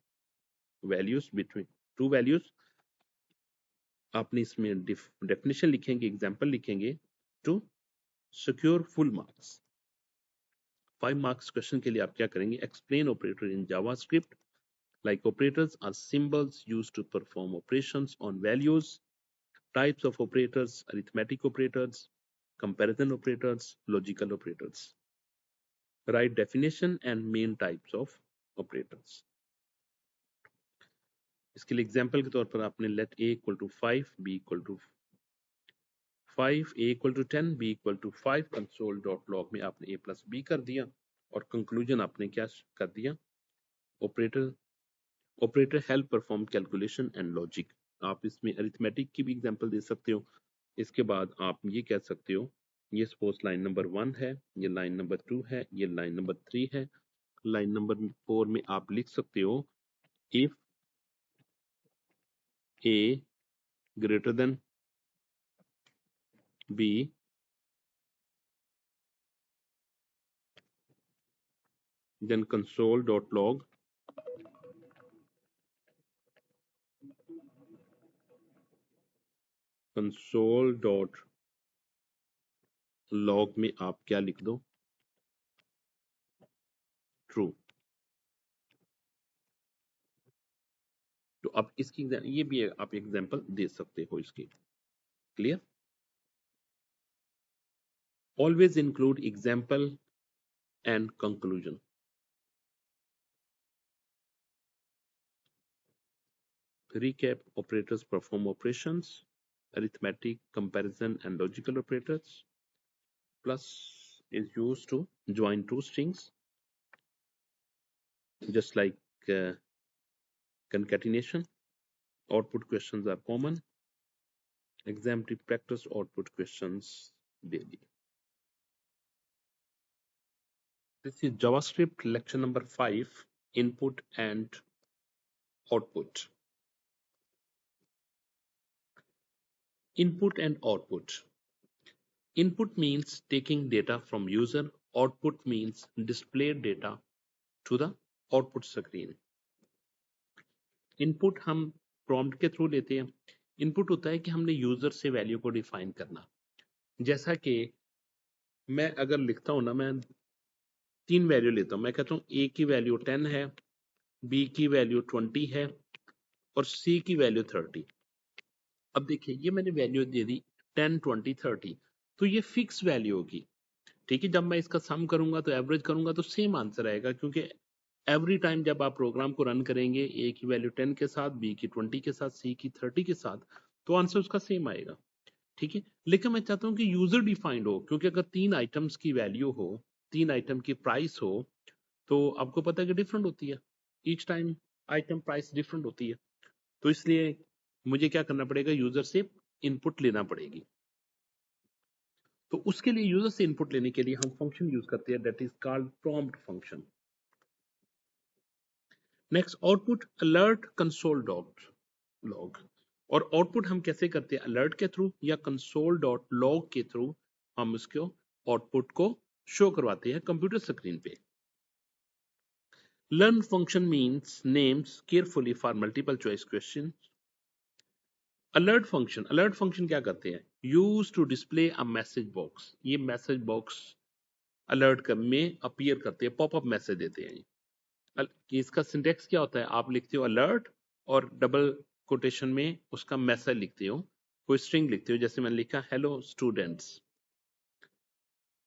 values between two values. आपने इसमें definition लिखेंगे, example लिखेंगे to secure full marks. 5 marks question के लिए आप क्या करेंगे? Explain operator in JavaScript. Like operators are symbols used to perform operations on values. Types of operators: arithmetic operators, comparison operators, logical operators. Write definition and main types of operators. इसके लिए example के तौर पर आपने let a equal to 5, b equal to 5, a equal to 10, b equal to 5 console.log में आपने a plus b कर दिया और कंक्लूजन आपने क्या कर दिया? Operator help perform calculation and logic. आप इसमें अरिथमेटिक की भी एग्जांपल दे सकते हो. इसके बाद आप ये कह सकते हो, ये सपोज लाइन नंबर 1 है, ये लाइन नंबर 2 है, ये लाइन नंबर 3 है. लाइन नंबर 4 में आप लिख सकते हो if a greater than b then console.log में आप क्या लिख दो? ट्रू. तो अब इसकी ये भी आप एग्जांपल दे सकते हो इसकी. Clear? Always include example and conclusion. Recap: operators perform operations. Arithmetic, comparison, and logical operators. Plus is used to join two strings, just like concatenation. Output questions are common. Exam tip: practice output questions daily. This is JavaScript lecture number 5, input and output. Input and output. Input means taking data from user. Output means display data to the output screen. Input हम prompt के through लेते हैं. Input होता है कि हमने user से value को डिफाइन करना. जैसा कि मैं अगर लिखता हूं ना, मैं 3 वैल्यू लेता हूं. मैं कहता हूं ए की वैल्यू 10 है, बी की वैल्यू 20 है और सी की वैल्यू 30. अब देखिए ये मैंने वैल्यू दे दी 10, 20, 30. तो ये फिक्स वैल्यू होगी. ठीक है, जब मैं इसका सम करूंगा तो एवरेज करूंगा तो सेम आंसर आएगा, क्योंकि एवरी टाइम जब आप प्रोग्राम को रन करेंगे ए की वैल्यू 10 के साथ, बी की 20 के साथ, सी की 30 के साथ, तो आंसर उसका सेम आएगा. ठीक है, लेकिन मैं चाहता हूं कि यूजर डिफाइंड हो, क्योंकि अगर 3 आइटम्स की वैल्यू हो, 3 आइटम की प्राइस हो, तो आपको पता है कि डिफरेंट होती है. Each time item price different होती है. तो इसलिए मुझे क्या करना पड़ेगा? यूजर से इनपुट लेना पड़ेगी. तो उसके लिए यूजर से इनपुट लेने के लिए हम फंक्शन यूज करते हैं, that is called prompt function. Next, output alert console dot log. और आउटपुट हम कैसे करते हैं? अलर्ट के थ्रू या कंसोल डॉट लॉग के थ्रू हम उसको आउटपुट को शो करवाते हैं कंप्यूटर स्क्रीन पे. Learn function means names carefully for multiple choice question. Alert function क्या करते हैं? Use to display a message box. ये मैसेज बॉक्स अलर्ट में अपीयर करते हैं, पॉपअप मैसेज देते हैं. इसका सिंटेक्स क्या होता है? आप लिखते हो अलर्ट और डबल कोटेशन में उसका मैसेज लिखते हो, कोई स्ट्रिंग लिखते हो. जैसे मैंने लिखा hello students.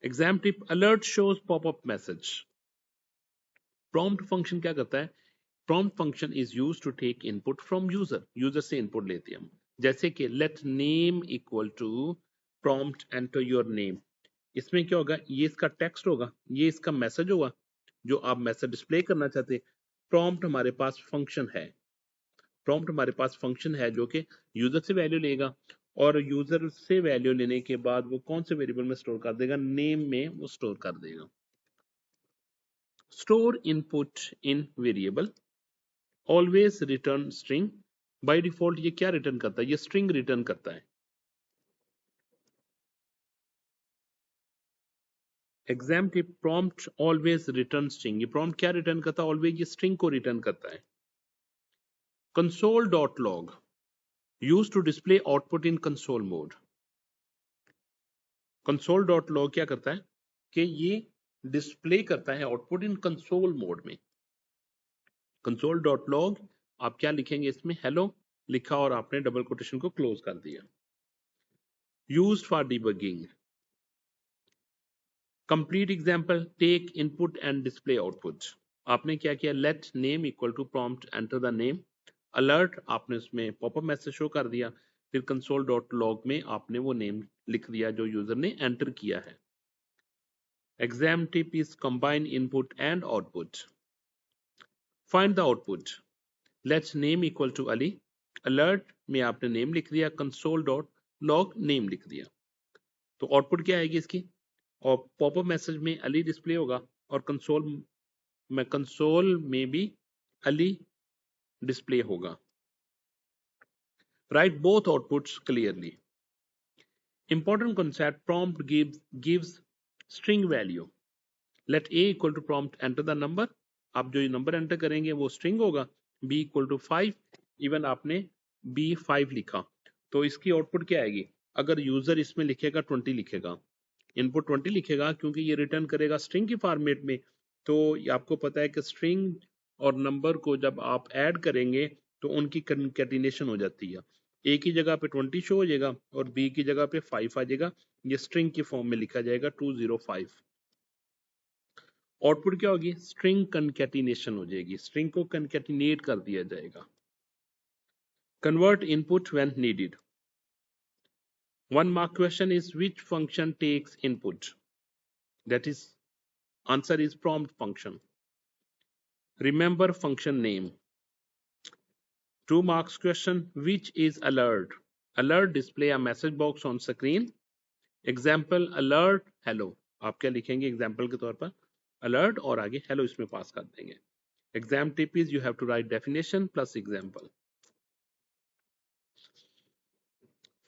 Exam tip: alert shows popup message. Prompt function क्या करता है? Prompt function is use to take input from user से इनपुट लेते हैं हम. जैसे कि let name equal to prompt enter your name. इसमें क्या होगा? ये इसका टेक्स्ट होगा, ये इसका मैसेज होगा जो आप मैसेज डिस्प्ले करना चाहते हैं. प्रॉम्प्ट हमारे पास फंक्शन है. प्रॉम्प्ट हमारे पास फंक्शन है जो कि यूजर से वैल्यू लेगा, और यूजर से वैल्यू लेने के बाद वो कौन से वेरिएबल में स्टोर कर देगा? नेम में वो स्टोर कर देगा. Store input in variable. Always return string. By default ये क्या रिटर्न करता है? ये स्ट्रिंग रिटर्न करता है। Exam tip prompt always return string. ये प्रॉम्प्ट क्या रिटर्न करता है? ऑलवेज ये स्ट्रिंग को रिटर्न करता है। console.log used to display output in console mode। console.log क्या करता है कि ये डिस्प्ले करता है आउटपुट इन कंसोल मोड में। console.log आप क्या लिखेंगे इसमें? हेलो लिखा और आपने डबल कोटेशन को क्लोज कर दिया। Used for debugging. Complete example, take input and display output. आपने क्या किया? Let name equal to prompt enter the name. Alert आपने उसमें पॉपअप मैसेज शो कर दिया। फिर console.log में आपने वो नेम लिख दिया जो यूजर ने एंटर किया है। Exam tip is combine input and output. Find the output. Let's name equal to Ali. Alert में आपने नेम लिख दिया, console.log नेम लिख दिया। तो आउटपुट क्या आएगी इसकी? और पॉपअप मैसेज में अली डिस्प्ले होगा और कंसोल में भी अली डिस्प्ले होगा। Right both outputs clearly. Important concept, prompt gives string value। Let a equal to prompt enter the number। आप जो नंबर एंटर करेंगे वो स्ट्रिंग होगा। b equal to 5। इवन आपने b5 लिखा तो इसकी आउटपुट क्या आएगी? अगर यूजर इसमें लिखेगा 20 लिखेगा, इनपुट 20 लिखेगा क्योंकि ये रिटर्न करेगा स्ट्रिंग की फॉर्मेट में। तो आपको पता है कि स्ट्रिंग और नंबर को जब आप ऐड करेंगे तो उनकी कंकैटिनेशन हो जाती है। ए की जगह पे 20 शो हो जाएगा और बी की जगह पे 5 आ जाएगा। ये स्ट्रिंग की फॉर्म में लिखा जाएगा 205। आउटपुट क्या होगी? स्ट्रिंग कंकैटिनेशन हो जाएगी, स्ट्रिंग को कंकैटिनेट कर दिया जाएगा। Convert input when needed. 1 mark question is which function takes input? That is, answer is prompt function। Remember function name। 2 marks question, which is alert? Alert display a message box on screen। Example, alert hello। आप क्या लिखेंगे example के तौर पर? Alert और आगे hello इसमें pass कर देंगे। Exam tip is you have to write definition plus example.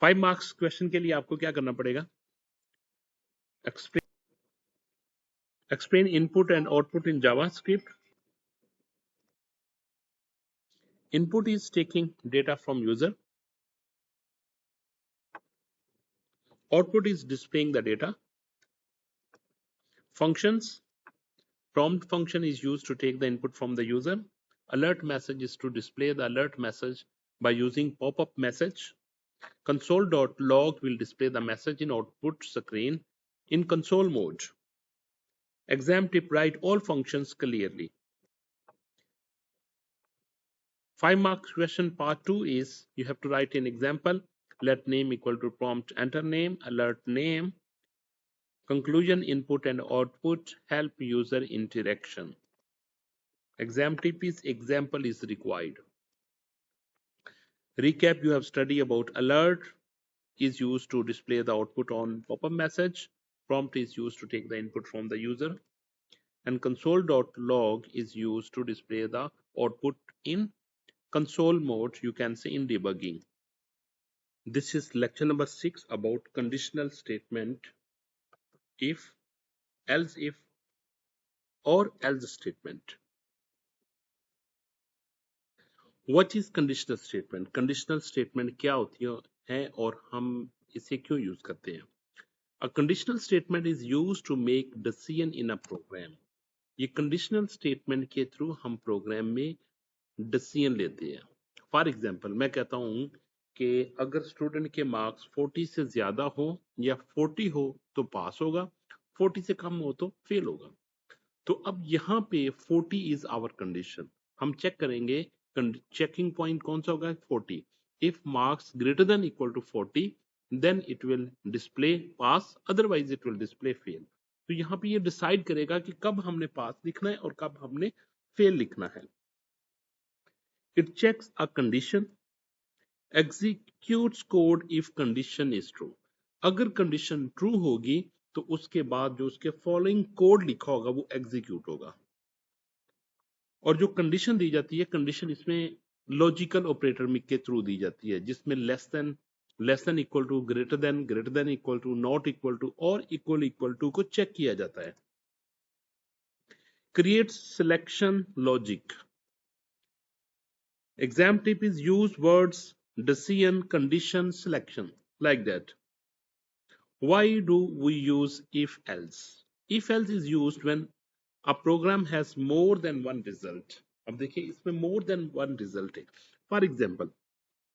5 marks question के लिए आपको क्या करना पड़ेगा? Explain input and output in JavaScript. Input is taking data from user। Output is displaying the data। Functions, prompt function is used to take the input from the user। Alert message is to display the alert message by using pop-up message। Console.log will display the message in output screen in console mode। Exam tip, write all functions clearly। 5 marks question part 2 is you have to write an example. Let name equal to prompt enter name, alert name, conclusion input and output, help user interaction। Exam tip is example is required। Recap, you have studied about alert is used to display the output on pop-up message, prompt is used to take the input from the user, and console.log is used to display the output in console mode, you can say in debugging। This is lecture number 6 about conditional statement, if, else if or else statement। What is conditional statement? Conditional statement क्या होती है और हम इसे क्यों use करते हैं? A conditional statement is used to make decision in a program। ये conditional statement के थ्रू हम प्रोग्राम में डिसीजन लेते हैं। फॉर एग्जाम्पल मैं कहता हूं कि अगर स्टूडेंट के मार्क्स 40 से ज्यादा हो या 40 हो तो पास होगा, 40 से कम हो तो फेल होगा। तो अब यहाँ पे 40 इज आवर कंडीशन। हम चेक करेंगे, चेकिंग पॉइंट कौन सा होगा? 40। If marks greater than equal to 40 then it will display pass, otherwise it will display fail. तो यहाँ पे ये डिसाइड करेगा कि कब हमने पास लिखना है और कब हमने फेल लिखना है। It checks a condition, executes code if condition is true. अगर कंडीशन ट्रू होगी तो उसके बाद जो उसके फॉलोइंग कोड लिखा होगा वो एग्जीक्यूट होगा। और जो कंडीशन दी जाती है, कंडीशन इसमें लॉजिकल ऑपरेटर के थ्रू दी जाती है, जिसमें less than equal to, greater than equal to, not equal to और इक्वल टू को चेक किया जाता है। Create selection logic. Exam tip is use words decision, condition, selection like that. Why do we use if else? If else is used when a program has more than one result. अब देखिए इसमें more than one result है. For example,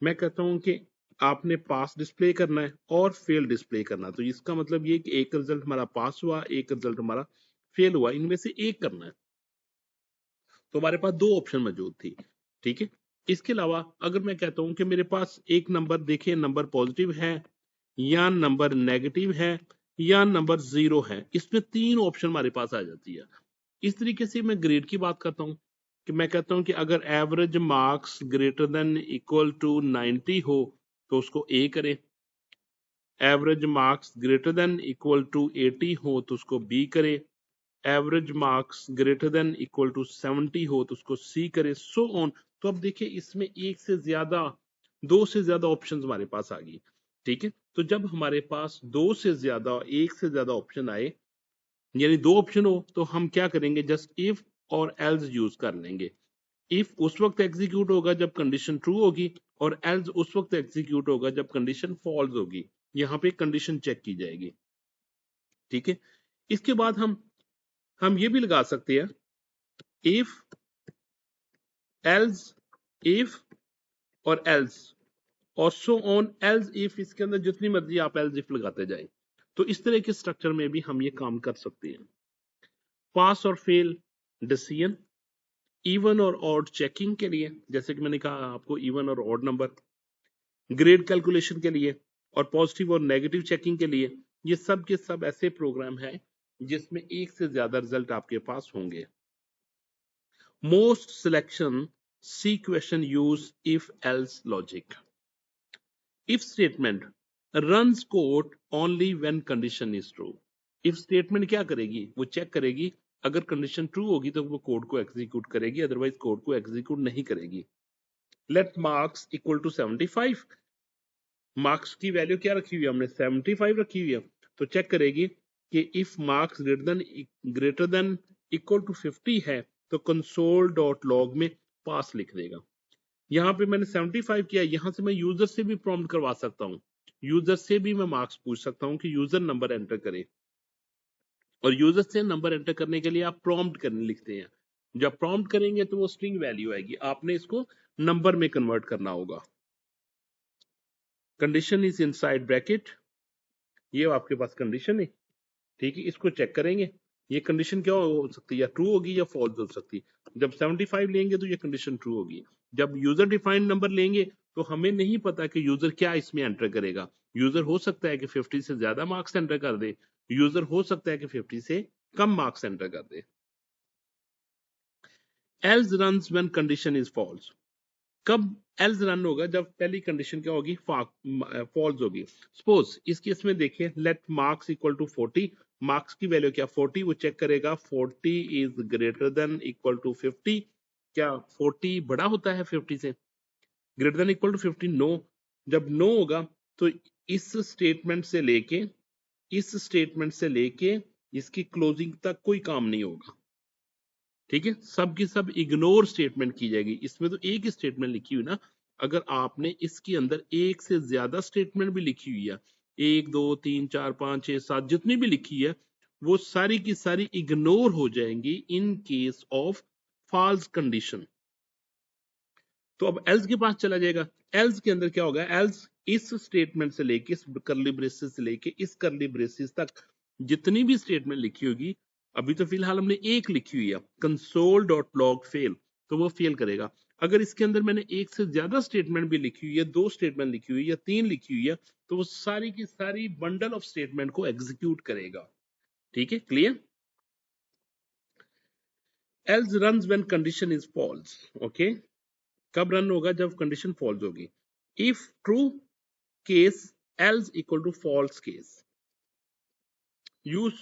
मैं कहता हूं कि आपने पास display करना है और फेल डिस्प्ले करना है, तो इसका मतलब ये कि एक रिजल्ट हमारा पास हुआ, एक रिजल्ट हमारा फेल हुआ, इनमें से एक करना है। तो हमारे पास दो ऑप्शन मौजूद थी, ठीक है। इसके अलावा अगर मैं कहता हूं कि मेरे पास एक नंबर, देखिए नंबर पॉजिटिव है या नंबर नेगेटिव है या नंबर 0 है, इसमें तीन ऑप्शन हमारे पास आ जाती है। इस तरीके से मैं ग्रेड की बात करता हूं कि मैं कहता हूं कि अगर average marks greater than equal to 90 हो तो उसको ए करें, average marks greater than equal to 80 हो तो उसको बी करें, average marks greater than equal to 70 हो तो उसको सी करे, सो ऑन। तो अब देखिए इसमें एक से ज्यादा, दो से ज्यादा ऑप्शंस हमारे पास आ गई, ठीक है। तो जब हमारे पास दो से ज्यादा, एक से ज्यादा ऑप्शन आए, यानी दो ऑप्शन हो, तो हम क्या करेंगे, जस्ट इफ और एल्स यूज कर लेंगे। इफ उस वक्त एग्जीक्यूट होगा जब कंडीशन ट्रू होगी, और एल्स उस वक्त एग्जीक्यूट होगा जब कंडीशन फॉल्स होगी। यहाँ पे कंडीशन चेक की जाएगी, ठीक है। इसके बाद हम ये भी लगा सकते हैं इफ, एल्स, इफ और एल्स और सो ऑन, एल्स इफ, इसके अंदर जितनी मर्जी आप एल्स इफ लगाते जाएं। तो इस तरह के स्ट्रक्चर में भी हम ये काम कर सकते हैं। पास और फेल डिसीजन, इवन और ऑड चेकिंग के लिए, जैसे कि मैंने कहा आपको, इवन और ऑड नंबर, ग्रेड कैलकुलेशन के लिए, और पॉजिटिव और नेगेटिव चेकिंग के लिए। ये सब के सब ऐसे प्रोग्राम हैं जिसमें एक से ज्यादा रिजल्ट आपके पास होंगे। Most selection C question use if else logic. If statement runs code only when condition is true. If statement क्या करेगी, वो चेक करेगी, अगर कंडीशन ट्रू होगी तो वो कोड को एग्जीक्यूट करेगी, अदरवाइज कोड को एग्जीक्यूट नहीं करेगी। Let marks equal to 75, marks की वैल्यू क्या रखी हुई है हमने, 75 रखी हुई है, तो चेक करेगी कि if marks greater than equal to 50 है तो कंसोल डॉट लॉग में पास लिख देगा। यहाँ पे मैंने 75 किया, यहाँ से मैं यूजर से भी प्रॉम्प्ट करवा सकता हूँ, यूजर से भी मैं मार्क्स पूछ सकता हूँ कि यूजर नंबर एंटर करे, और यूजर से नंबर एंटर करने के लिए आप प्रॉम्प्ट करने लिखते हैं। जब प्रॉम्प्ट करेंगे तो वो स्ट्रिंग वैल्यू आएगी, आपने इसको नंबर में कन्वर्ट करना होगा। कंडीशन इज इनसाइड ब्रैकेट, ये आपके पास कंडीशन है, ठीक है। इसको चेक करेंगे, ये कंडीशन क्या हो सकती है, या ट्रू होगी या फॉल्स हो सकती है। जब 75 लेंगे तो ये कंडीशन ट्रू होगी। जब यूजर डिफाइंड नंबर लेंगे तो हमें नहीं पता कि यूजर क्या इसमें एंटर करेगा। यूजर हो सकता है कि 50 से ज्यादा मार्क्स एंटर कर दे, यूजर हो सकता है कि 50 से कम मार्क्स एंटर कर दे। Else runs when condition is false. कब एल्स रन होगा, जब पहली कंडीशन क्या होगी, फॉल्स होगी। सपोज इस केस में देखिए, let marks equal to 40, marks की वैल्यू क्या 40, वो चेक करेगा 40 is greater than equal to 50, क्या 40 बड़ा होता है 50 से, greater than equal to 50, no. जब नो होगा तो इस स्टेटमेंट से लेके, इस स्टेटमेंट से लेके इसकी क्लोजिंग तक कोई काम नहीं होगा, ठीक है। सब की सब इग्नोर स्टेटमेंट की जाएगी। इसमें तो एक ही स्टेटमेंट लिखी हुई ना, अगर आपने इसके अंदर एक से ज्यादा स्टेटमेंट भी लिखी हुई है, 1 2 3 4 5 6 7 जितनी भी लिखी है, वो सारी की सारी इग्नोर हो जाएंगी in case of false condition. तो अब एल्स के पास चला जाएगा, एल्स के अंदर क्या होगा, एल्स इस स्टेटमेंट से लेके, इस करली ब्रेसेस से लेके इस करली ब्रेसेस तक जितनी भी स्टेटमेंट लिखी होगी, अभी तो फिलहाल हमने एक लिखी हुई है कंसोल डॉट लॉग फेल, तो वो फेल करेगा। अगर इसके अंदर मैंने एक से ज्यादा स्टेटमेंट भी लिखी हुई है, दो स्टेटमेंट लिखी हुई है या तीन लिखी हुई है, तो वो सारी की सारी बंडल ऑफ स्टेटमेंट को एग्जीक्यूट करेगा, ठीक है, clear. Else runs when condition is false, okay. कब रन होगा, जब कंडीशन फॉल्स होगी। If true case, else equal to false case, use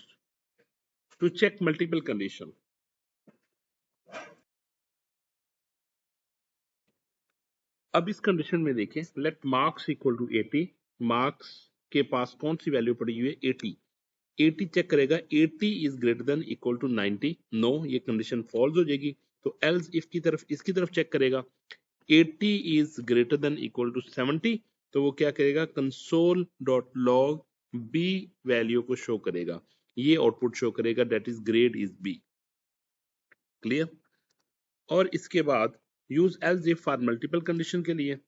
to check multiple condition. अब इस कंडीशन में देखें, let marks equal to 80, marks के पास कौन सी वैल्यू पड़ी हुई है 80, 80 चेक करेगा 80 is greater than equal to 90, no ये कंडीशन फॉल्स हो जाएगी। तो एल्स इफ की तरफ इसकी तरफ चेक करेगा 80 is greater than equal to 70, तो वो क्या करेगा console dot log B value को शो करेगा, ये आउटपुट शो करेगा that is grade is B. Clear. और इसके बाद use else if for multiple condition के लिए,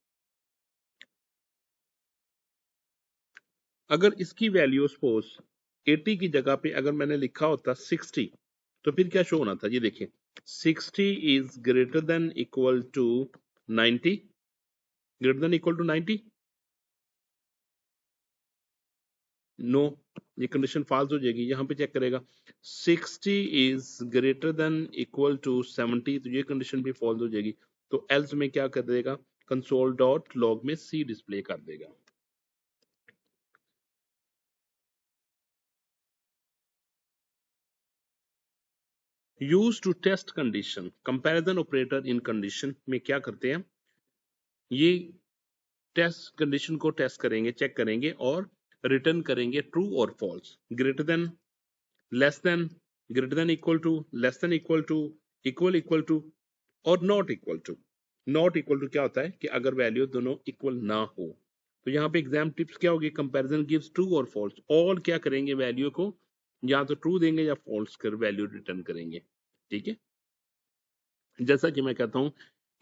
अगर इसकी वैल्यू सपोज 80 की जगह पे अगर मैंने लिखा होता 60, तो फिर क्या शो होना था, ये देखें 60 is greater than equal to 90, greater than equal to 90, no ये कंडीशन फॉल्स हो जाएगी। यहां पे चेक करेगा 60 is greater than equal to 70, तो ये कंडीशन भी फॉल्स हो जाएगी। तो एल्स में क्या कर देगा, कंसोल डॉट लॉग में सी डिस्प्ले कर देगा। Use to test condition, comparison operator इन कंडीशन में क्या करते हैं, ये टेस्ट कंडीशन को टेस्ट करेंगे, चेक करेंगे और रिटर्न करेंगे ट्रू और false, greater than, less than, greater than equal to, less than equal to, equal equal to और not equal to. Not equal to क्या होता है कि अगर वैल्यू दोनों इक्वल ना हो। तो यहाँ पे एग्जाम टिप्स क्या होगी, कंपैरिजन गिव्स ट्रू और फॉल्स, और क्या करेंगे वैल्यू को या तो ट्रू देंगे या फॉल्स कर वैल्यू रिटर्न करेंगे। ठीक है, जैसा कि मैं कहता हूं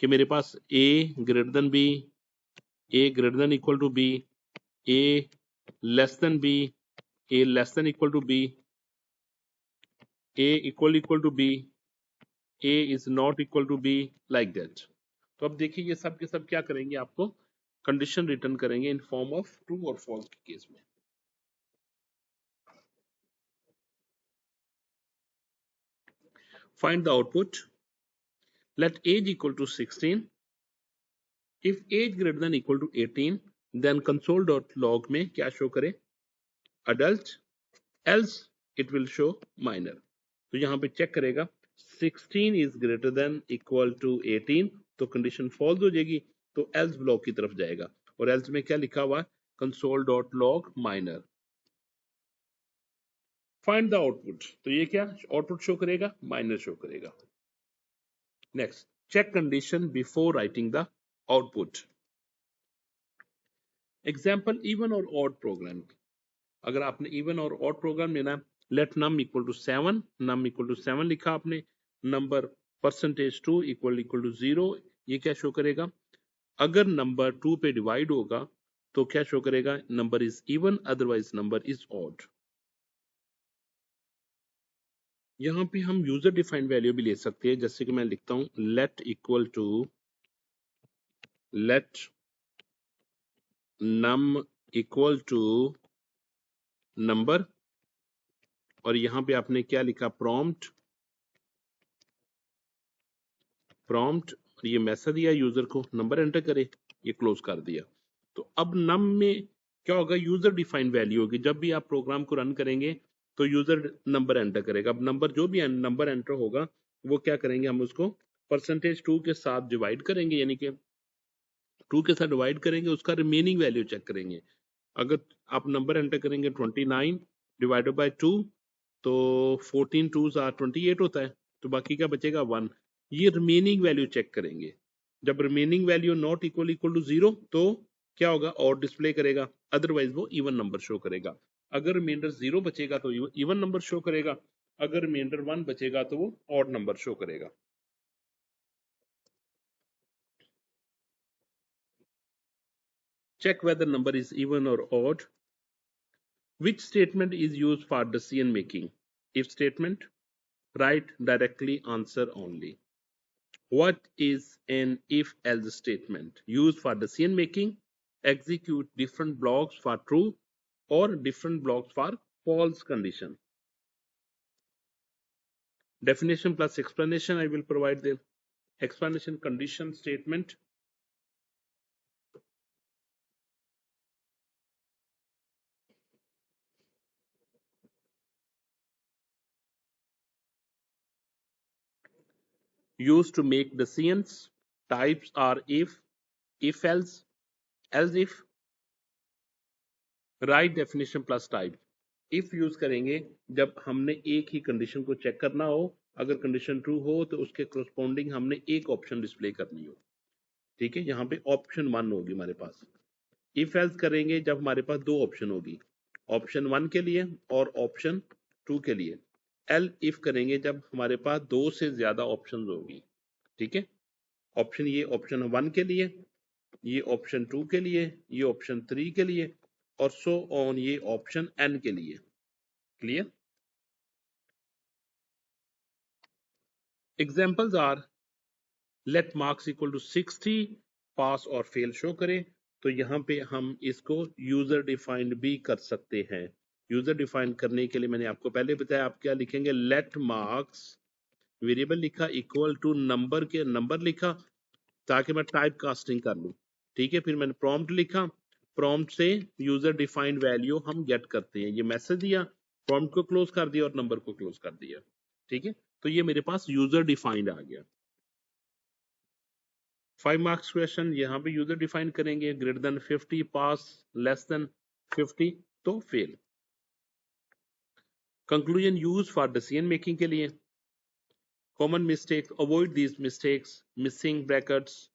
कि मेरे पास a greater than B, a greater than equal to B, a less than B, a less than equal to B, a equal to B, a is not equal to B, like that. तो अब देखिए ये सब के सब क्या करेंगे, आपको कंडीशन रिटर्न करेंगे इन फॉर्म ऑफ ट्रू और फॉल्स के केस में। Find the output, let age equal to 16, if age greater than equal to 18 then console dot log में क्या शो करे, adult, else it will show minor. तो यहां पे चेक करेगा 16 is greater than equal to 18, तो condition false हो जाएगी, तो एल्स ब्लॉक की तरफ जाएगा। और एल्स में क्या लिखा हुआ, console dot log minor. Find the output, तो ये क्या आउटपुट शो करेगा, माइनर शो करेगा। Next, check condition before writing the output. Example even और ऑड प्रोग्राम, अगर आपने इवन और ऑड प्रोग्राम लेना, let num equal to 7, num equal to 7 लिखा आपने, number percentage 2 equal equal to 0, ये क्या शो करेगा, अगर नंबर 2 पे डिवाइड होगा तो क्या शो करेगा, number is even, otherwise number is odd. यहां पे हम यूजर डिफाइंड वैल्यू भी ले सकते हैं, जैसे कि मैं लिखता हूं let equal to, let num equal to number, और यहां पे आपने क्या लिखा, प्रॉम्प्ट, प्रॉम्प्ट, ये मैसेज दिया यूजर को नंबर एंटर करे, ये क्लोज कर दिया। तो अब नम में क्या होगा, यूजर डिफाइंड वैल्यू होगी, जब भी आप प्रोग्राम को रन करेंगे तो यूजर नंबर एंटर करेगा। अब नंबर जो भी नंबर एंटर होगा वो क्या करेंगे, हम उसको परसेंटेज 2 के साथ डिवाइड करेंगे, यानी कि 2 के साथ डिवाइड करेंगे, उसका रिमेनिंग वैल्यू चेक करेंगे। अगर आप नंबर एंटर करेंगे 29 डिवाइडेड बाय 2, तो 14 2s आर 28 होता है, तो बाकी क्या बचेगा 1, ये रिमेनिंग वैल्यू चेक करेंगे। जब remaining value not equal equal to 0, तो क्या होगा, और डिस्प्ले करेगा, अदरवाइज वो इवन नंबर शो करेगा। अगर रिमाइंडर 0 बचेगा तो इवन नंबर शो करेगा, अगर रिमाइंडर 1 बचेगा तो वो ऑड नंबर शो करेगा। Check whether number is even or odd. Which statement is used for decision making? If statement, write directly answer only. What is an if-else statement? Used for decision making, execute different blocks for true or different blocks for false condition. Definition plus explanation, I will provide the explanation. Condition statement, used to make decisions. Types are if, if else if, right definition plus type. If use करेंगे जब हमने एक ही condition को check करना हो, अगर condition true हो तो उसके करस्पॉन्डिंग हमने एक ऑप्शन डिस्प्ले करनी हो। ठीक है, यहाँ पे ऑप्शन 1 होगी हमारे पास। इफ एल्स करेंगे जब हमारे पास दो ऑप्शन होगी, ऑप्शन 1 के लिए और ऑप्शन 2 के लिए। एल इफ करेंगे जब हमारे पास दो से ज्यादा ऑप्शन होगी। ठीक है, ऑप्शन ये ऑप्शन 1 के लिए, ये ऑप्शन 2 के लिए, ये ऑप्शन 3 के लिए, और सो ऑन ये ऑप्शन एन के लिए। Clear? Examples are let marks equal to 60, pass और फेल शो करें। तो यहाँ पे हम इसको यूजर डिफाइंड भी कर सकते हैं। यूजर डिफाइंड करने के लिए मैंने आपको पहले बताया, आप क्या लिखेंगे, लेट मार्क्स, वेरिएबल लिखा, इक्वल टू नंबर के नंबर लिखा ताकि मैं टाइप कास्टिंग कर लूं। ठीक है, फिर मैंने प्रॉम्प्ट लिखा, प्रॉम्प्ट से यूजर डिफाइंड वैल्यू हम गेट करते हैं। ये मैसेज दिया, प्रॉम्प्ट को क्लोज कर दिया और नंबर को क्लोज कर दिया। ठीक है, तो ये मेरे पास यूजर डिफाइंड आ गया। 5 मार्क्स क्वेश्चन, यहाँ पे यूजर डिफाइन करेंगे, ग्रेटर देन 50 पास, लेस देन 50 तो fail. Conclusion use for decision making के लिए, common mistakes, avoid these mistakes, missing brackets,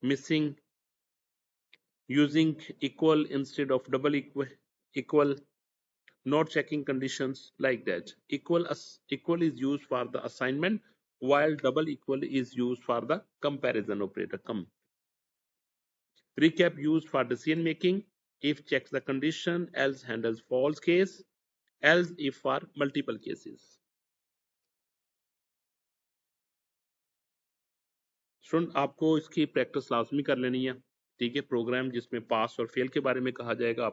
missing, using equal instead of double equal, not checking conditions, like that. Equal is used for the assignment, while double equal is used for the comparison operator. Recap used for decision making, if checks the condition, else handles false case, else if for multiple cases. Student आपको इसकी practice लाजमी कर लेनी है। ठीक है, programme जिसमें पास और फेल के बारे में कहा जाएगा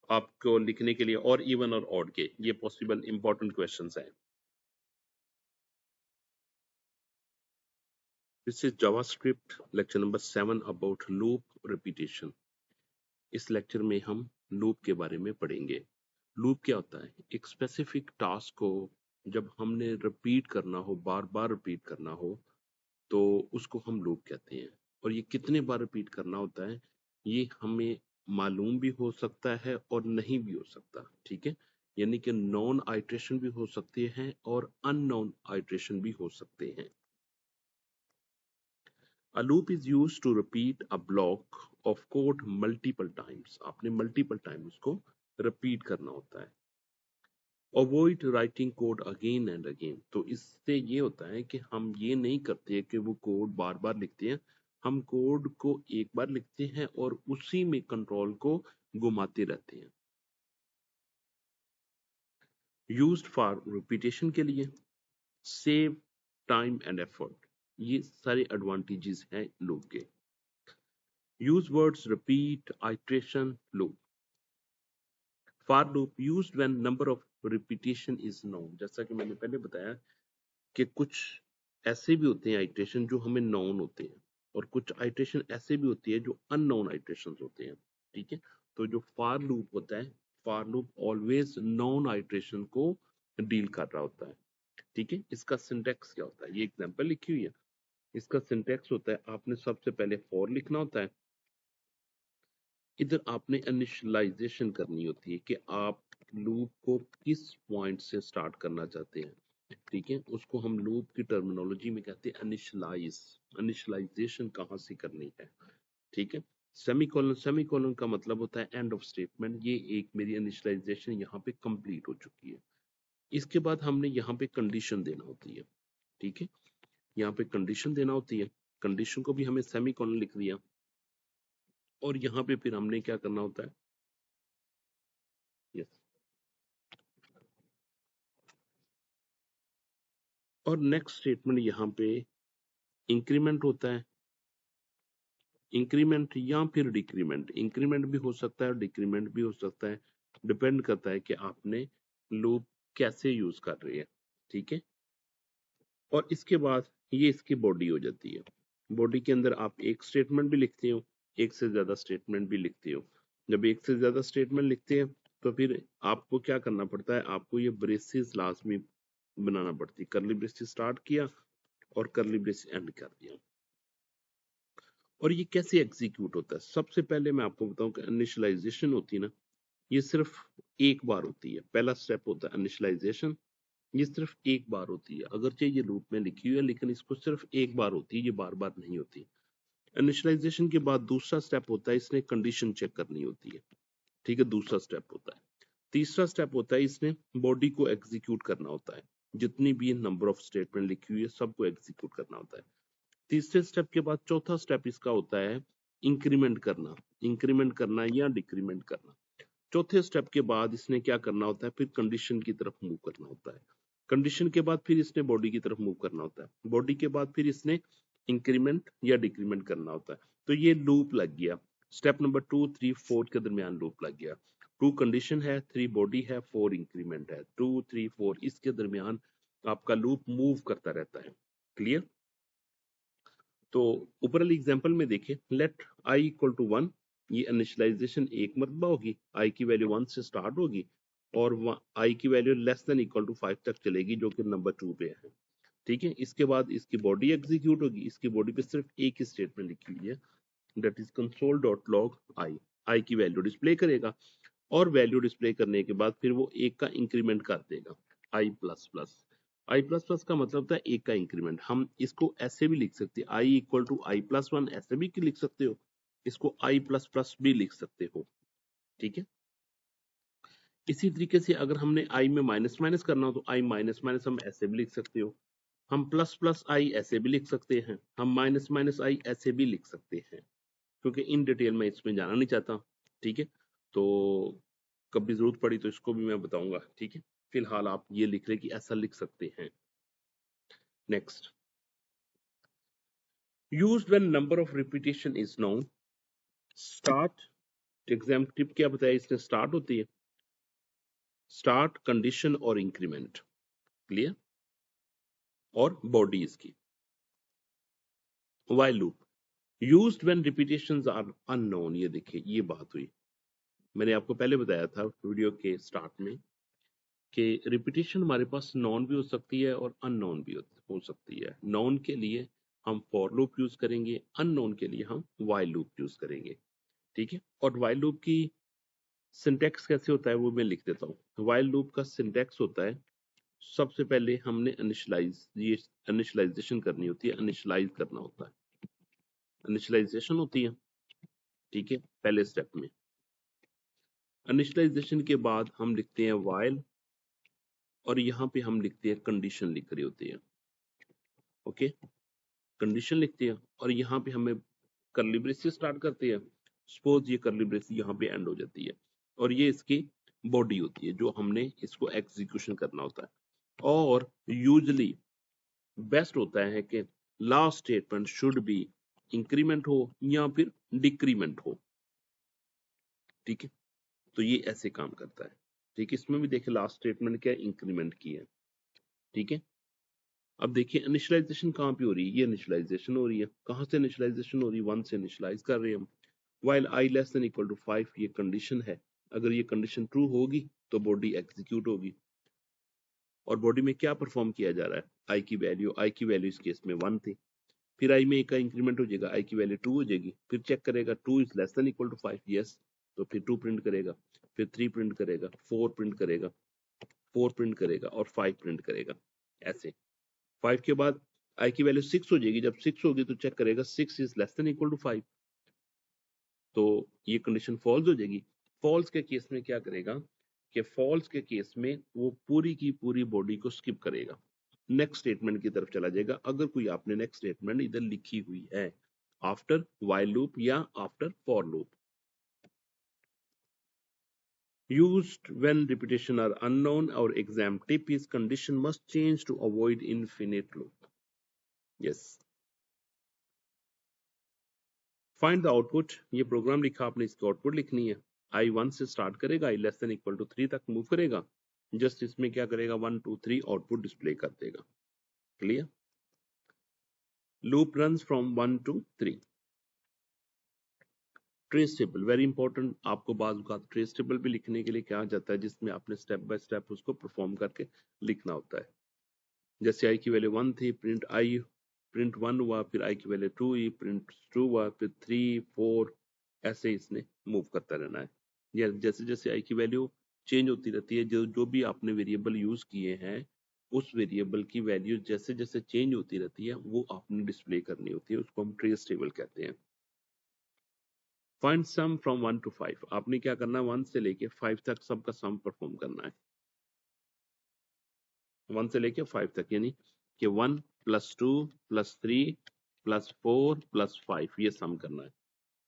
आपको लिखने के लिए, और इवन और ऑड के, ये पॉसिबल इंपॉर्टेंट क्वेश्चंस हैं। This is JavaScript lecture number 7 about loop repetition. इस लेक्चर में हम लूप के बारे में पढ़ेंगे। लूप क्या होता है? एक स्पेसिफिक टास्क को जब हमने रिपीट करना हो, बार बार रिपीट करना हो, तो उसको हम लूप कहते हैं। और ये कितने बार रिपीट करना होता है, ये हमें मालूम भी हो सकता है और नहीं भी हो सकता। ठीक है, यानी कि नॉन आइट्रेशन भी हो सकते हैं और अननोन आइट्रेशन भी हो सकते हैं। A loop is used to repeat a block of code multiple times. आपने multiple times उसको repeat करना होता है। Avoid writing code again and again. तो इससे ये होता है कि हम ये नहीं करते कि वो कोड बार बार लिखते हैं, हम कोड को एक बार लिखते हैं और उसी में कंट्रोल को घुमाते रहते हैं। Used for repetition के लिए, save time and effort. ये सारे एडवांटेजेस हैं लूप के। Use words repeat, iteration, loop. For loop used when number of repetition is known. जैसा कि मैंने पहले बताया कि कुछ ऐसे भी होते हैं आइट्रेशन जो हमें नॉन होते हैं, और कुछ आइट्रेशन ऐसे भी होती है जो अननोन आइट्रेशन होते हैं। ठीक है, तो जो फॉर लूप होता है, for loop always non iteration को डील कर रहा होता है। ठीक है, इसका सिंटेक्स क्या होता है, ये एग्जांपल लिखी हुई है। इसका सिंटेक्स होता है, आपने सबसे पहले फॉर लिखना होता है, इधर आपने इनिशियलाइजेशन करनी होती है कि आप लूप को किस पॉइंट से स्टार्ट करना चाहते हैं। ठीक है, उसको हम लूप की टर्मिनोलॉजी में कहते हैं इनिशियलाइजेशन कहाँ से करनी है। ठीक है, सेमीकोलन का मतलब होता है एंड ऑफ स्टेटमेंट। ये एक मेरी इनिशियलाइजेशन यहाँ पे कंप्लीट हो चुकी है। इसके बाद हमने यहाँ पे कंडीशन देना होती है। ठीक है, यहाँ पे कंडीशन देना होती है, कंडीशन को भी हमें सेमीकोलन लिख दिया, और यहाँ पे फिर हमने क्या करना होता है, यस, और नेक्स्ट स्टेटमेंट यहाँ पे इंक्रीमेंट होता है, इंक्रीमेंट या फिर डिक्रीमेंट। इंक्रीमेंट भी हो सकता है और डिक्रीमेंट भी हो सकता है, डिपेंड करता है कि आपने लूप कैसे यूज कर रहे हैं। ठीक है, और इसके बाद ये इसकी बॉडी हो जाती है। बॉडी के अंदर आप एक स्टेटमेंट भी लिखते हो, एक से ज्यादा स्टेटमेंट भी लिखते हो। जब एक से ज्यादा स्टेटमेंट लिखते हैं तो फिर आपको क्या करना पड़ता है, आपको ये ब्रेसेस लाजमी बनाना पड़ती है। करली ब्रेसेस स्टार्ट किया और करली ब्रेस एंड कर दिया। और ये कैसे एग्जीक्यूट होता है? सबसे पहले मैं आपको बताऊं कि इनिशियलाइजेशन होती है ना, ये सिर्फ एक बार होती है। पहला स्टेप होता है इनिशियलाइजेशन, ये सिर्फ एक बार होती है। अगरचे ये लूप में लिखी हुई है लेकिन इसको सिर्फ एक बार होती है, ये बार बार नहीं होती। इनिशियलाइजेशन के बाद दूसरा स्टेप होता है, इसने कंडीशन चेक करनी होती है। ठीक है, दूसरा स्टेप होता है। तीसरा स्टेप होता है, इसने बॉडी को एग्जीक्यूट करना होता है। जितनी भी नंबर ऑफ स्टेटमेंट लिखी हुई है सबको एग्जीक्यूट करना होता है। तीसरे स्टेप के बाद चौथा स्टेप इसका होता है इंक्रीमेंट करना या डिक्रीमेंट करना। चौथे स्टेप के बाद इसने क्या करना होता है, फिर कंडीशन की तरफ मूव करना होता है। कंडीशन के बाद फिर इसने बॉडी की तरफ मूव करना होता है। बॉडी के बाद फिर इसने इंक्रीमेंट या डिक्रीमेंट करना होता है। तो ये लूप लग गया। स्टेप नंबर 2, 3, 4 के दरमियान लूप लग गया। 2 कंडीशन है, 3 बॉडी है, 4 इंक्रीमेंट है। 2, 3, 4 इसके दरमियान आपका लूप मूव करता रहता है। क्लियर? तो ऊपर वाली एग्जांपल में देखें, लेट i इक्वल टू 1, ये इनिशियलाइजेशन एक मरतबा होगी, i की वैल्यू 1 से स्टार्ट होगी और i की value less than equal to 5 तक चलेगी, जो कि नंबर 2 पे है। ठीक है, इसके बाद इसकी बॉडी एग्जीक्यूट होगी। इसकी बॉडी पे सिर्फ एक ही स्टेटमेंट लिखी हुई है, दैट इज console.log i की वैल्यू डिस्प्ले करेगा और वैल्यू डिस्प्ले करने के बाद फिर वो एक का इंक्रीमेंट कर देगा, i plus plus. I plus plus का मतलब होता है एक का इंक्रीमेंट। हम इसको ऐसे भी लिख सकते हैं, i equal to i plus one, ऐसे भी लिख सकते हो, इसको आई प्लस प्लस भी लिख सकते हो। ठीक है, इसी तरीके से अगर हमने आई में माइनस माइनस करना हो तो आई माइनस माइनस हम ऐसे भी लिख सकते हो। हम प्लस प्लस आई ऐसे भी लिख सकते हैं, हम माइनस माइनस आई ऐसे भी लिख सकते हैं, क्योंकि इन डिटेल में इसमें जाना नहीं चाहता। ठीक है, तो कभी जरूरत पड़ी तो इसको भी मैं बताऊंगा। ठीक है, फिलहाल आप ये लिख रहे कि ऐसा लिख सकते हैं। Next, used when number of repetition is known। start exam tip क्या बताया इसने, स्टार्ट होती है, स्टार्ट कंडीशन और इंक्रीमेंट। क्लियर? और बॉडी इसकी while loop used when repetitions are unknown। ये देखिए, ये बात हुई, मैंने आपको पहले बताया था वीडियो के स्टार्ट में कि रिपीटिशन हमारे पास नॉन भी हो सकती है और अननोन भी हो सकती है। नॉन के लिए हम फॉर लूप यूज करेंगे, अननोन के लिए हम while लूप यूज करेंगे। ठीक है, और while लूप की सिंटेक्स कैसे होता है वो मैं लिख देता हूँ। while लूप का सिंटेक्स होता है, सबसे पहले हमने इनिशियलाइजेशन करनी होती है, इनिशियलाइज करना होता है, इनिशियलाइजेशन होती है। ठीक है, पहले स्टेप में इनिशियलाइजेशन के बाद हम लिखते हैं while और यहाँ पे हम लिखते हैं कंडीशन लिख रही होती है। ओके, कंडीशन लिखते हैं और यहाँ पे हमें कर्ली ब्रेस से स्टार्ट करते हैं। सपोज ये कर्ली ब्रेस यहाँ पे एंड हो जाती है और ये इसकी बॉडी होती है जो हमने इसको एग्जीक्यूशन करना होता है। और यूजली बेस्ट होता है कि last statement should be increment हो या फिर डिक्रीमेंट हो। ठीक है, तो ये ऐसे काम करता है। ठीक है, इसमें भी देखिए लास्ट स्टेटमेंट क्या इंक्रीमेंट की है। ठीक है, अब देखिए इनिशियलाइजेशन कहाँ पे हो रही है, ये इनिशियलाइजेशन हो रही है। कहाँ से इनिशियलाइजेशन हो रही है, 1 से इनिशियलाइज कर रहे हैं हम। while i less than equal to 5 ये कंडीशन है, अगर ये कंडीशन ट्रू होगी तो बॉडी एग्जीक्यूट होगी। और बॉडी में क्या परफॉर्म किया जा रहा है, आई की वैल्यू इस केस में 1 थी, फिर आई में एक का इंक्रीमेंट हो जाएगा, आई की वैल्यू 2 हो जाएगी, फिर चेक करेगा 2 is less than equal to 5, yes, तो फिर 2 प्रिंट करेगा, फिर 3 प्रिंट करेगा, 4 प्रिंट करेगा, 4 प्रिंट करेगा और 5 प्रिंट करेगा। ऐसे 5 के बाद आई की वैल्यू 6 हो जाएगी, जब 6 होगी तो चेक करेगा 6 is less than equal to 5, तो ये कंडीशन फॉल्स हो जाएगी। फॉल्स के केस में क्या करेगा कि फॉल्स के केस में वो पूरी की पूरी बॉडी को स्किप करेगा, नेक्स्ट स्टेटमेंट की तरफ चला जाएगा। अगर कोई आपने नेक्स्ट स्टेटमेंट इधर लिखी हुई है आफ्टर while लूप या after for loop. used when repetition are unknown, our exam tip is condition must change to avoid infinite loop। yes, find the output, ये प्रोग्राम लिखा आपने, इसकी आउटपुट लिखनी है। i 1 से स्टार्ट करेगा, i less than equal to 3 तक move करेगा, जस्ट इसमें क्या करेगा 1 2 3 आउटपुट डिस्प्ले कर देगा। Clear? Loop runs from 1 to 3। Trace table very important, आपको बाज़ औक़ात ट्रेस टेबल भी लिखने के लिए कहा जाता है, जिसमें आपने स्टेप बाय स्टेप उसको परफॉर्म करके लिखना होता है। जैसे आई की वैल्यू 1 थी, प्रिंट आई प्रिंट 1 हुआ, फिर आई की वैल्यू 2 हुई, प्रिंट 2 हुआ, फिर 3 4, ऐसे इसने मूव करता रहना है। या जैसे जैसे आई की वैल्यू चेंज होती रहती है, जो जो भी आपने वेरिएबल यूज किए हैं उस वेरिएबल की वैल्यू जैसे जैसे चेंज होती रहती है वो आपने डिस्प्ले करनी होती है, उसको हम ट्रेस टेबल कहते हैं। फाइंड सम फ्रॉम 1 to 5, आपने क्या करना है 1 से लेके 5 तक सबका सम परफॉर्म करना है। 1 से लेके 5 तक, यानी कि 1 + 2 + 3 + 4 + 5 ये सम करना है।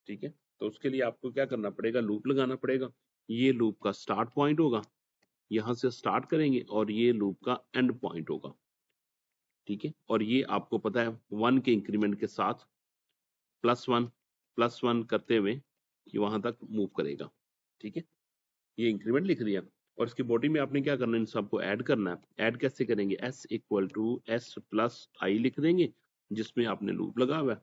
ठीक है, तो उसके लिए आपको क्या करना पड़ेगा, लूप लगाना पड़ेगा। ये लूप का स्टार्ट पॉइंट होगा, यहां से स्टार्ट करेंगे और ये लूप का एंड पॉइंट होगा। ठीक है, और ये आपको पता है 1 के इंक्रीमेंट के साथ +1 करते हुए ये वहां तक मूव करेगा। ठीक है, ये इंक्रीमेंट लिख दिया और इसकी बॉडी में आपने क्या करना है, इन सबको ऐड करना है। ऐड कैसे करेंगे, s = s + i लिख देंगे जिसमें आपने लूप लगा हुआ है।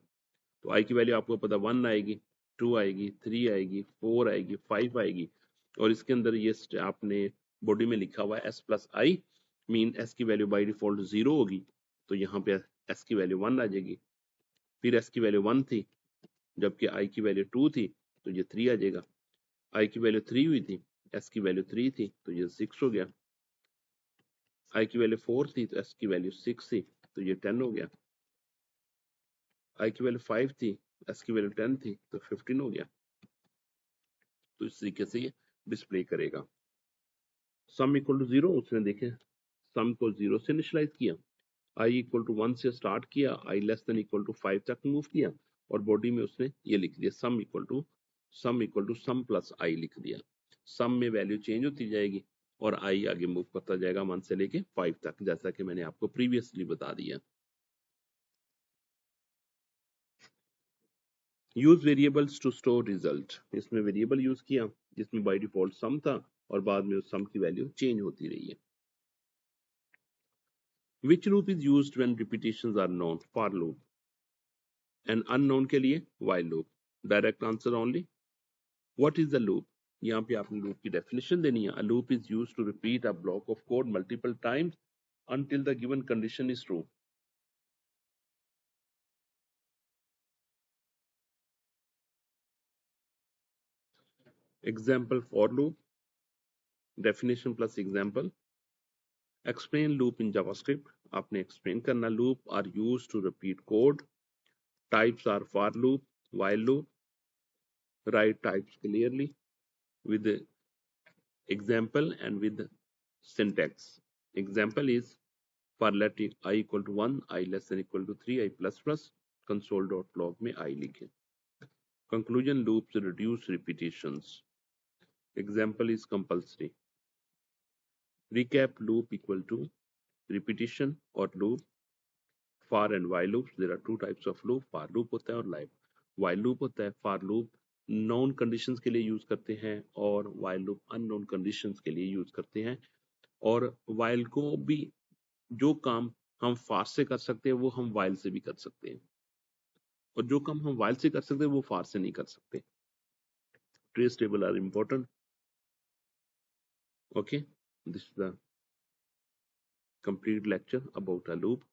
तो i की वैल्यू आपको पता 1 आएगी, 2 आएगी, 3 आएगी, 4 आएगी, 5 आएगी, और इसके अंदर ये आपने बॉडी में लिखा हुआ है s + i, मीन s की वैल्यू बाय डिफॉल्ट 0 होगी, तो यहाँ पे s की वैल्यू 1 आ जाएगी। फिर s की वैल्यू 1 थी, जबकि i की वैल्यू 2 थी, तो ये 3 आ जाएगा। i की वैल्यू 3 हुई थी, s की वैल्यू 3 थी, तो ये 6 हो गया। i की वैल्यू 4 थी, तो s की वैल्यू 6 थी, तो ये 10 हो गया। i की वैल्यू 5 थी, s की वैल्यू 10 थी, तो 15 हो गया। तो इस तरीके से ये डिस्प्ले करेगा। सम इक्वल टू 0, उसने देखे सम को 0 से इनिशियलाइज किया, i = 1 से स्टार्ट किया, i <= 5 तक मूव किया, और बॉडी में उसने ये लिख दिया सम प्लस i लिख दिया। सम में वैल्यू चेंज होती जाएगी और i आगे मूव करता जाएगा 1 से लेके 5 तक, जैसा कि मैंने आपको प्रीवियसली बता दिया। Use variables to store result, इसमें वेरिएबल यूज किया जिसमें बाय डिफॉल्ट सम था और बाद में उस सम की वैल्यू चेंज होती रही है। Which loop is used when repetitions are known, for loop, and unknown के लिए while loop. Direct answer only. What is the loop, यहाँ पे आपने लूप की डेफिनेशन देनी है। A loop is used to repeat a block of code multiple times until the given condition is true. Example for loop, definition plus example. Explain loop in JavaScript, आपने explain करना। Loop are used to repeat code. Types are for loop, while loop. Write types clearly with the example and with the syntax. Example is for let I = 1, I <= 3, I++, console.log में I लिखें। Conclusion, loops reduce repetitions. Example is compulsory. Recap, loop equal to repetition or loop. For and while loops, there are two types of loop, for loop होता है और while loop होता है। for loop known conditions के लिए use करते हैं और while loop unknown conditions के लिए यूज करते हैं। और while को भी जो काम हम for से कर सकते हैं वो हम while से भी कर सकते हैं, और जो काम हम while से कर सकते हैं वो for से नहीं कर सकते। Trace table are important. Okay, this is the complete lecture about a loop.